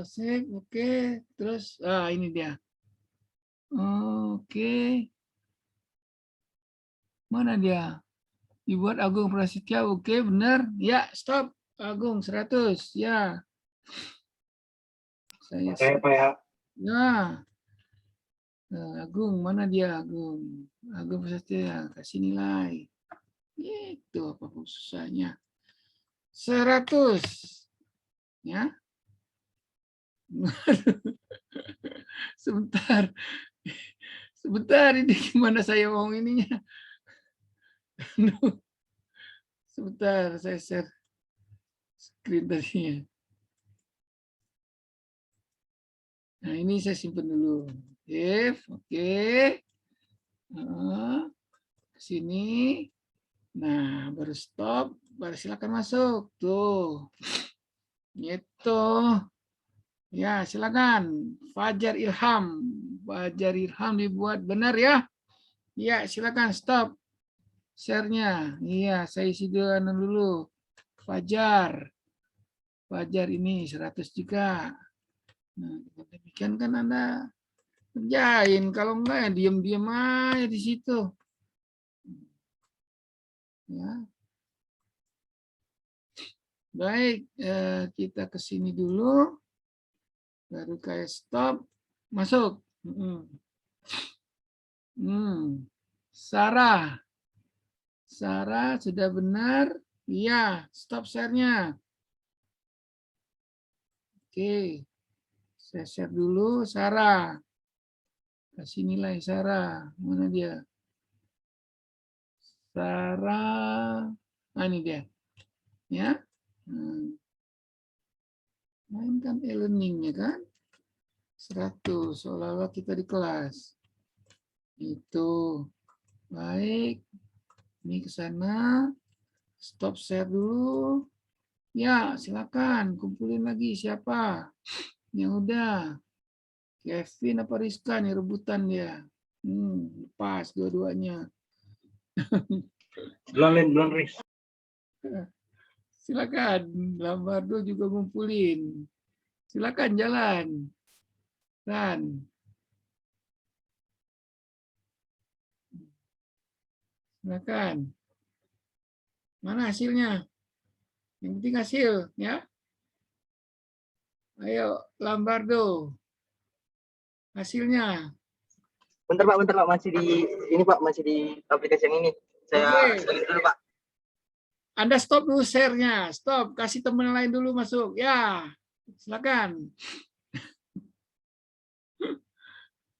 [SPEAKER 1] Save. Oke. Terus. Ini dia. Oke. Mana dia? Dibuat Agung Prasetya. Oke, benar. Ya, stop. Agung 100. Ya. Saya
[SPEAKER 5] Pak ya.
[SPEAKER 1] Ya. Agung, mana dia Agung? Agung Prasetya, kasih nilai. Itu apa susahnya. 100. Ya. Sebentar. Sebentar, ini gimana saya mau ininya. Sebentar, saya share screen tadinya. Nah, ini saya simpan dulu. Oke. Ke sini. Nah, baru stop, baru silakan masuk. Tuh. Gitu. Ya, silakan. Fajar Ilham. Fajar Ilham dibuat benar ya. Ya, silakan stop share-nya. Iya, saya isi dulu. Fajar. Fajar ini 100 juga. Nah, demikian kan Anda kerjain. Kalau enggak ya diam-diam aja di situ. Ya. Baik, kita ke sini dulu. Baru kayak stop. Masuk. Sarah. Sarah sudah benar? Iya, stop share-nya. Oke. Saya share dulu Sarah. Kasih nilai Sarah. Mana dia? Sarah. Nah, ini dia. Ya. Mainkan e-learning-nya kan? 100. Seolah-olah kita di kelas. Itu. Baik. Ini ke sana. Stop share dulu. Ya, silakan kumpulin lagi siapa yang udah. Kevin apa Rizka nih rebutan dia. Pas dua-duanya.
[SPEAKER 12] Belum Riz.
[SPEAKER 1] Silakan, Lambardo juga ngumpulin. Silakan jalan. Dan silakan. Mana hasilnya? Yang penting hasil, ya. Ayo, Lambardo. Hasilnya.
[SPEAKER 6] Bentar Pak, masih di aplikasi yang ini. Saya selesai dulu Pak.
[SPEAKER 1] Anda stop dulu share-nya. Stop, kasih teman lain dulu masuk. Ya, silakan.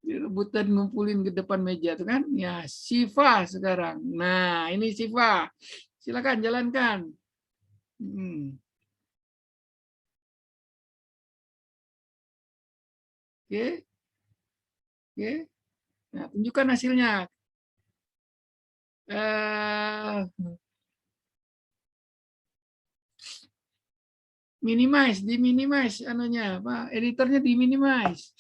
[SPEAKER 1] Rebutan ngumpulin ke depan meja tuh kan? Ya, Siva sekarang. Nah, ini Siva. Silakan jalankan. Oke. Oke. Nah, tunjukkan hasilnya. Diminimize anunya, Pak. Editornya diminimize.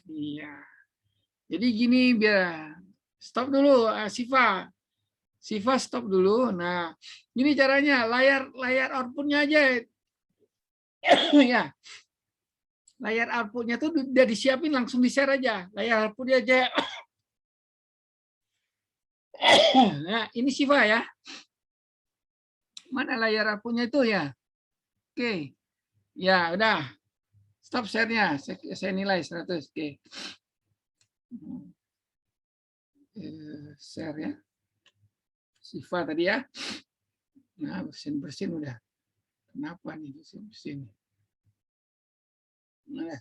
[SPEAKER 1] Iya. Jadi gini biar stop dulu, Siva. Siva stop dulu. Nah, ini caranya layar outputnya aja. Ya. Layar outputnya tuh udah disiapin langsung di-share aja. Layar outputnya aja. Nah, ini Siva ya. Mana layar outputnya itu ya? Oke. Ya, udah. Stop share-nya. Saya nilai 100. Oke. Share ya. Siva tadi ya. Nah, bersin udah. Kenapa nih bersin? Nah.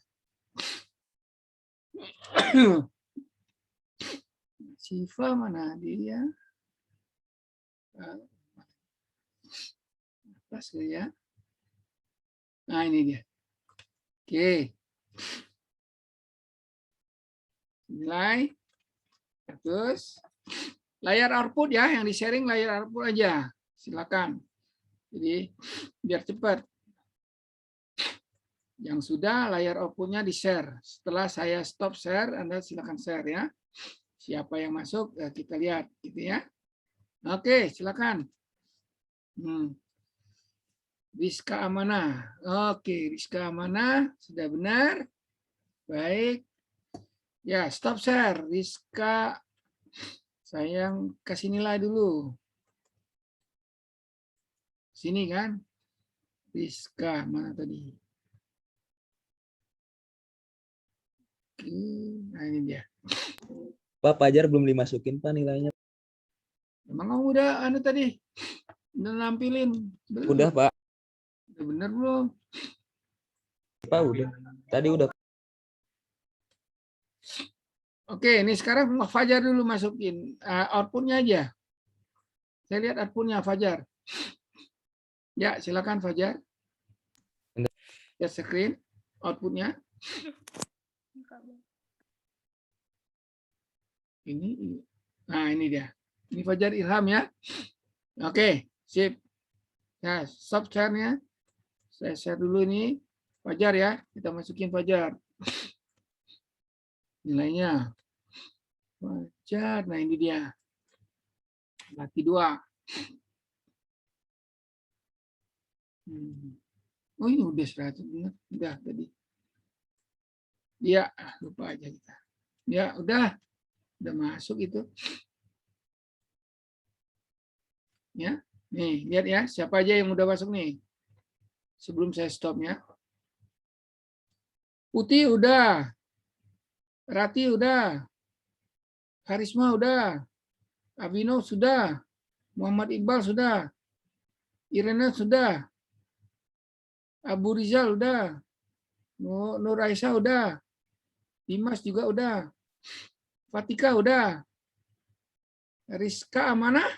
[SPEAKER 1] Siva mana dia? Pas ya. Nah, ini dia. Oke. Nilai. Terus layar output ya, yang di-sharing layar output aja. Silakan. Jadi biar cepat. Yang sudah layar outputnya di-share. Setelah saya stop share, Anda silakan share ya. Siapa yang masuk kita lihat gitu ya. Oke, silakan. Rizka Amanah. Oke, Rizka Amanah sudah benar. Baik. Ya, stop share. Rizka, saya kasih nilai dulu. Sini kan. Rizka, mana tadi? Oke, nah ini dia.
[SPEAKER 13] Pak Fajar belum dimasukin Pak nilainya.
[SPEAKER 1] Emang kamu udah anu tadi? Udah nampilin? Belum?
[SPEAKER 13] Udah Pak.
[SPEAKER 1] Udah bener belum?
[SPEAKER 13] Pak udah. Tadi udah.
[SPEAKER 1] Oke, ini sekarang Fajar dulu masukin outputnya aja. Saya lihat outputnya Fajar. Ya, silakan Fajar. Ya, screen outputnya. Ini, nah ini dia. Ini Fajar Ilham ya. Oke, sip. Nah, stop share-nya. Saya share dulu ini. Fajar ya, kita masukin Fajar. Nilainya. Fajar, nah ini dia. Laki 2. Oh ini udah 100, benar. Udah tadi. Ya, lupa aja kita. Ya, udah masuk itu. Ya, nih lihat ya, siapa aja yang udah masuk nih. Sebelum saya stopnya. Putih udah, Rati udah, Karisma udah, Abino sudah, Muhammad Iqbal sudah, Irena sudah, Abu Rizal udah, Nur Aisyah udah, Dimas juga udah, Fatika udah, Rizka Amanah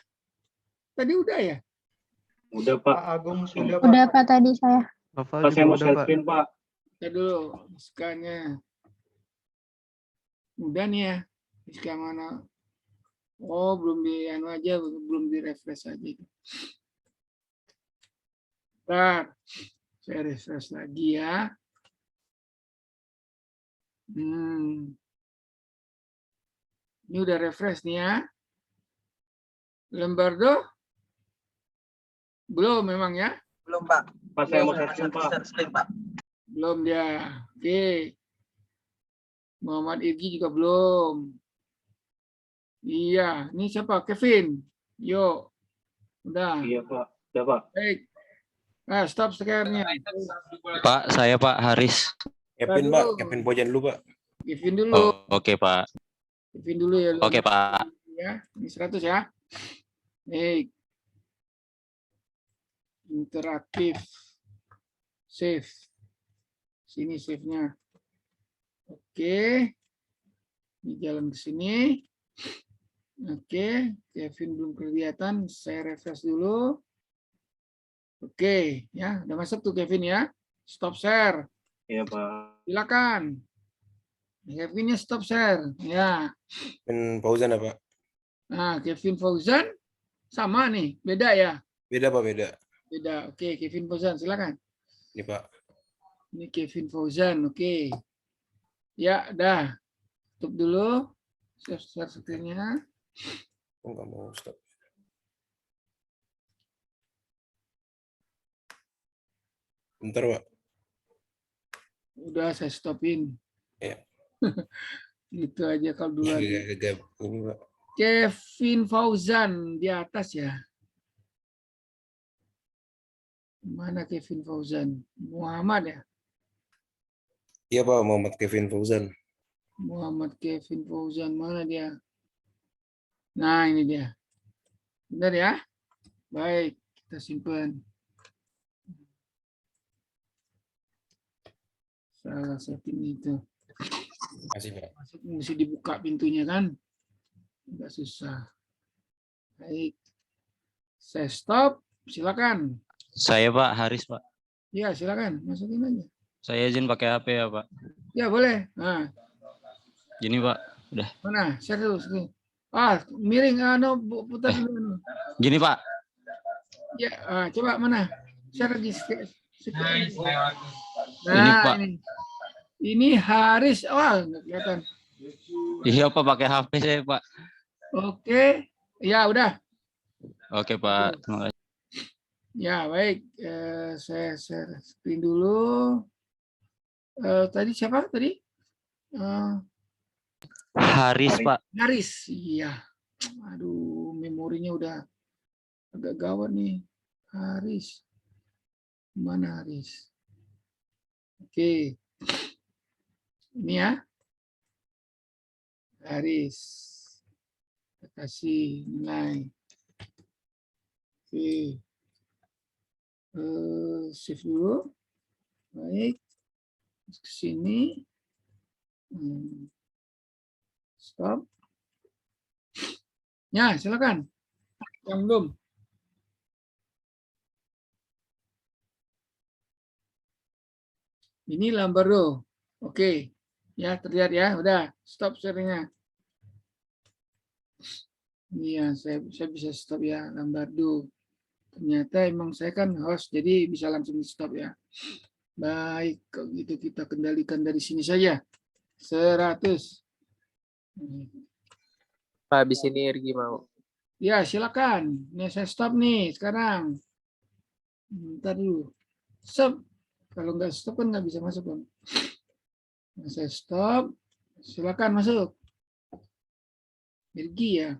[SPEAKER 1] tadi udah ya?
[SPEAKER 9] Udah Pak.
[SPEAKER 12] Agung sudah Pak.
[SPEAKER 10] Udah Pak tadi saya.
[SPEAKER 9] Pak saya mau share screen Pak.
[SPEAKER 1] Kita dulu, Rizkanya. Udah nih ya, Rizka mana? Oh, belum di anu aja, belum di refresh aja. Bentar, saya refresh lagi ya. Ini udah refresh nih ya. Lembardo? Belum memang ya?
[SPEAKER 6] Belum, Pak.
[SPEAKER 9] Pak saya mau share screen Pak.
[SPEAKER 1] Belum dia. Oke. Muhammad Irgi juga belum. Iya, ini siapa? Kevin. Yuk. Udah.
[SPEAKER 9] Iya Pak. Udah Pak.
[SPEAKER 1] Baik. Nah, stop share-nya.
[SPEAKER 14] Pak, saya Pak Haris.
[SPEAKER 1] Kevin Pak,
[SPEAKER 15] Kevin Bojan dulu Pak.
[SPEAKER 1] Kevin dulu.
[SPEAKER 14] Oh, oke Pak.
[SPEAKER 1] Kevin dulu ya.
[SPEAKER 14] Oke Pak.
[SPEAKER 1] Ya, ini 100 ya. Baik. Interaktif. Save. Sini save-nya. Oke. Ini jalan ke sini. Oke, Kevin belum kelihatan. Saya refresh dulu. Oke, ya, udah masuk tuh Kevin ya. Stop share.
[SPEAKER 9] Iya Pak.
[SPEAKER 1] Silakan. Kevinnya stop share. Ya.
[SPEAKER 15] Kevin Fauzan apa?
[SPEAKER 1] Nah, Kevin Fauzan sama nih, beda ya?
[SPEAKER 15] Beda Pak, beda.
[SPEAKER 1] Beda. Oke, Kevin Fauzan, silakan.
[SPEAKER 15] Ini Pak.
[SPEAKER 1] Ini Kevin Fauzan, oke. Ya, dah. Tutup dulu. Share screen-nya.
[SPEAKER 15] Oh, nggak mau stop. Bentar Pak.
[SPEAKER 1] Udah saya stopin.
[SPEAKER 15] Ya.
[SPEAKER 1] Gitu aja kalau dulu.
[SPEAKER 15] Ini Pak.
[SPEAKER 1] Kevin Fauzan di atas ya. Mana Kevin Fauzan? Muhammad ya?
[SPEAKER 15] Iya Pak, Muhammad Kevin Fauzan.
[SPEAKER 1] Muhammad Kevin Fauzan, mana dia? Nah, ini dia. Benar ya? Baik, kita simpan. Salah setting itu.
[SPEAKER 15] Masih Pak.
[SPEAKER 1] Mesti dibuka pintunya kan? Agak susah. Baik. Saya stop. Silakan.
[SPEAKER 14] Saya Pak Haris Pak.
[SPEAKER 1] Ya, silakan. Masukin aja.
[SPEAKER 14] Saya izin pakai HP ya Pak.
[SPEAKER 1] Ya, boleh. Nah,
[SPEAKER 14] Gini Pak, udah.
[SPEAKER 1] mana? Share dulu. Sini. Ah, miring. Putar dulu.
[SPEAKER 14] Gini Pak.
[SPEAKER 1] Ya, coba mana? Share lagi. Nah,
[SPEAKER 14] Ini Pak.
[SPEAKER 1] Ini Haris. Wah, nggak kelihatan.
[SPEAKER 14] Iya Pak, pakai HP saya Pak.
[SPEAKER 1] Oke. Ya, udah.
[SPEAKER 14] Oke Pak, terima kasih.
[SPEAKER 1] Ya, baik. Saya share screen dulu. Tadi siapa tadi?
[SPEAKER 14] Haris Pak.
[SPEAKER 1] Haris. Iya. Aduh, memorinya udah agak gawat nih. Haris. Mana Haris? Oke. Ini ya. Haris. Kita kasih nilai. Oke. Save dulu. Baik. Ke sini. Stop. Ya, silakan. Yang belum. Ini Lambardo. Oke. Ya, terlihat ya. Udah, stop sharing-nya. Iya, saya bisa stop ya, Lambardo. ternyata emang saya kan host, jadi bisa langsung di stop ya. Baik, kalau gitu kita kendalikan dari sini saja. 100.
[SPEAKER 11] Pak, habis ini Irgi mau.
[SPEAKER 1] Ya, silakan. Ini saya stop nih sekarang. Bentar dulu. Stop. Kalau nggak stop kan nggak bisa masuk kan. Nah, saya stop. Silakan masuk. Irgi ya.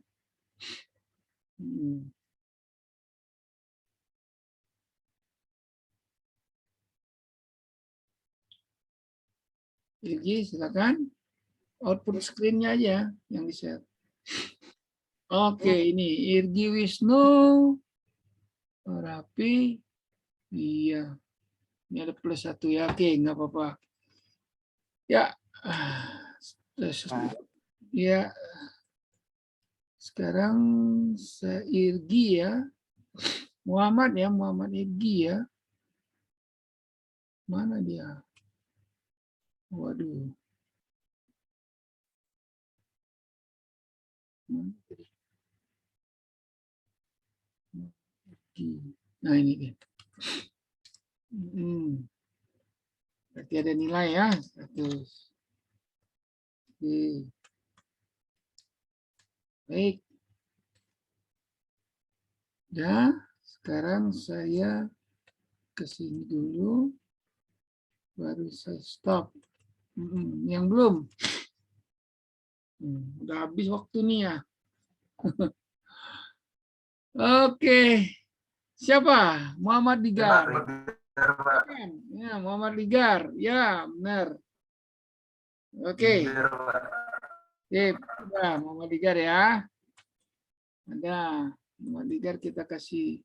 [SPEAKER 1] Irgi, silakan. Output screen-nya aja yang di-share. Oke, ini Irgi Wisnu. Rapi. Iya. Ini ada +1 ya. Oke, nggak apa-apa. Ya. Ya. Sekarang saya Irgi ya. Muhammad ya, Muhammad Irgi ya. Mana dia? Waduh. Nah ini dia. Berarti ada nilai ya. 100. Oke. Baik. Ya, sekarang saya ke sini dulu. Baru saya stop. Yang belum. Udah habis waktu nih ya. Oke. Siapa? Muhammad Ligar. Ya, Muhammad Ligar. Ya, benar. Oke. Sip. Ya, Muhammad Ligar ya. Ada Muhammad Ligar, kita kasih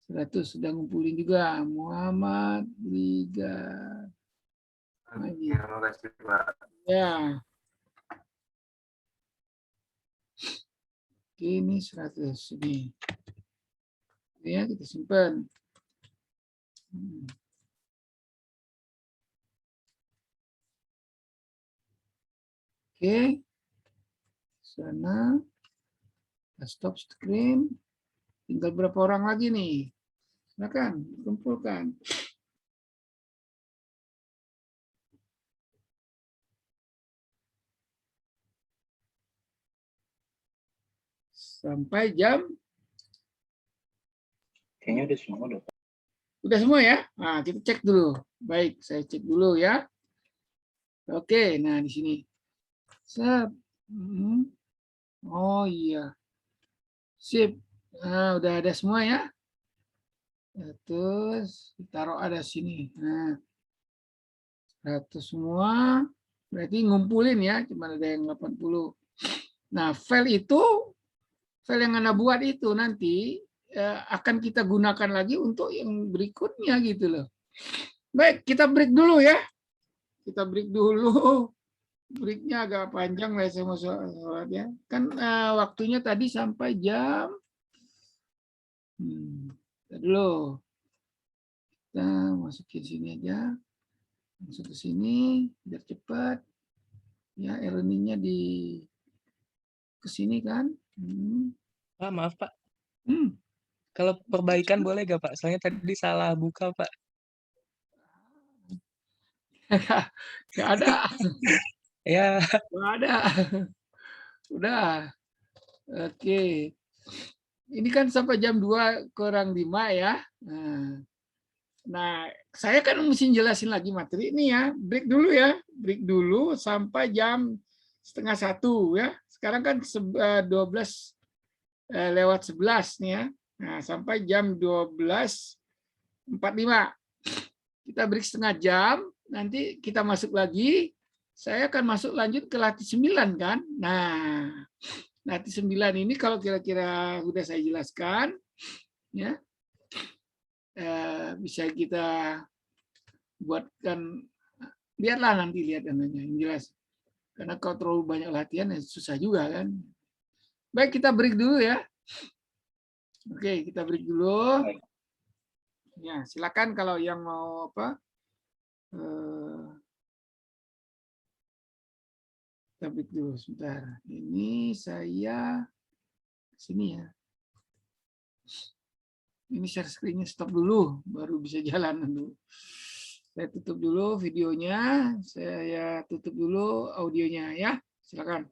[SPEAKER 1] 100, sedang ngumpulin juga. Muhammad Ligar.
[SPEAKER 7] Terima kasih, Pak.
[SPEAKER 1] Ya. Ini 100 ini. Ya, kita simpan. Oke. Sana. Stop screen. Tinggal berapa orang lagi nih? Silakan, kumpulkan. Sampai jam.
[SPEAKER 16] Kayaknya udah semua udah.
[SPEAKER 1] Udah semua ya? Nah, kita cek dulu. Baik, saya cek dulu ya. Oke, nah di sini. Oh iya. Sip. Nah, udah ada semua ya. Terus taruh ada sini. Nah, 100 semua. Berarti ngumpulin ya, cuma ada yang 80. Nah, file yang Anda buat itu nanti akan kita gunakan lagi untuk yang berikutnya gitu loh. Baik, kita break dulu ya. Kita break dulu. Breaknya agak panjang lah sama soalnya. Kan waktunya tadi sampai jam. Dulu. Kita masukin sini aja. Masuk ke sini biar cepat. Ya, earningnya di ke sini kan.
[SPEAKER 11] Pak, maaf Pak. Kalau perbaikan boleh gak Pak? Soalnya tadi salah buka Pak.
[SPEAKER 1] Gak ada.
[SPEAKER 11] Ya.
[SPEAKER 1] Gak ada. Udah. Oke. Ini kan sampai jam 2 kurang 5 ya. Nah, saya kan mesti jelasin lagi materi ini ya. Break dulu ya. Break dulu sampai jam 12:30 ya. Sekarang kan 12 lewat 11 nih ya. Nah, sampai jam 12:45. Kita break setengah jam, nanti kita masuk lagi. Saya akan masuk lanjut ke latih 9 kan. Nah, latih 9 ini kalau kira-kira udah saya jelaskan, ya bisa kita buatkan, lihatlah nanti lihat namanya yang jelas. Karena kalau terlalu banyak latihan ya susah juga kan. Baik, kita break dulu ya. Oke, kita break dulu. Ya, silakan kalau yang mau apa. Kita break dulu sebentar. Ini saya sini ya. Ini share screen-nya stop dulu, baru bisa jalan dulu. Saya tutup dulu videonya, saya tutup dulu audionya ya. Silakan.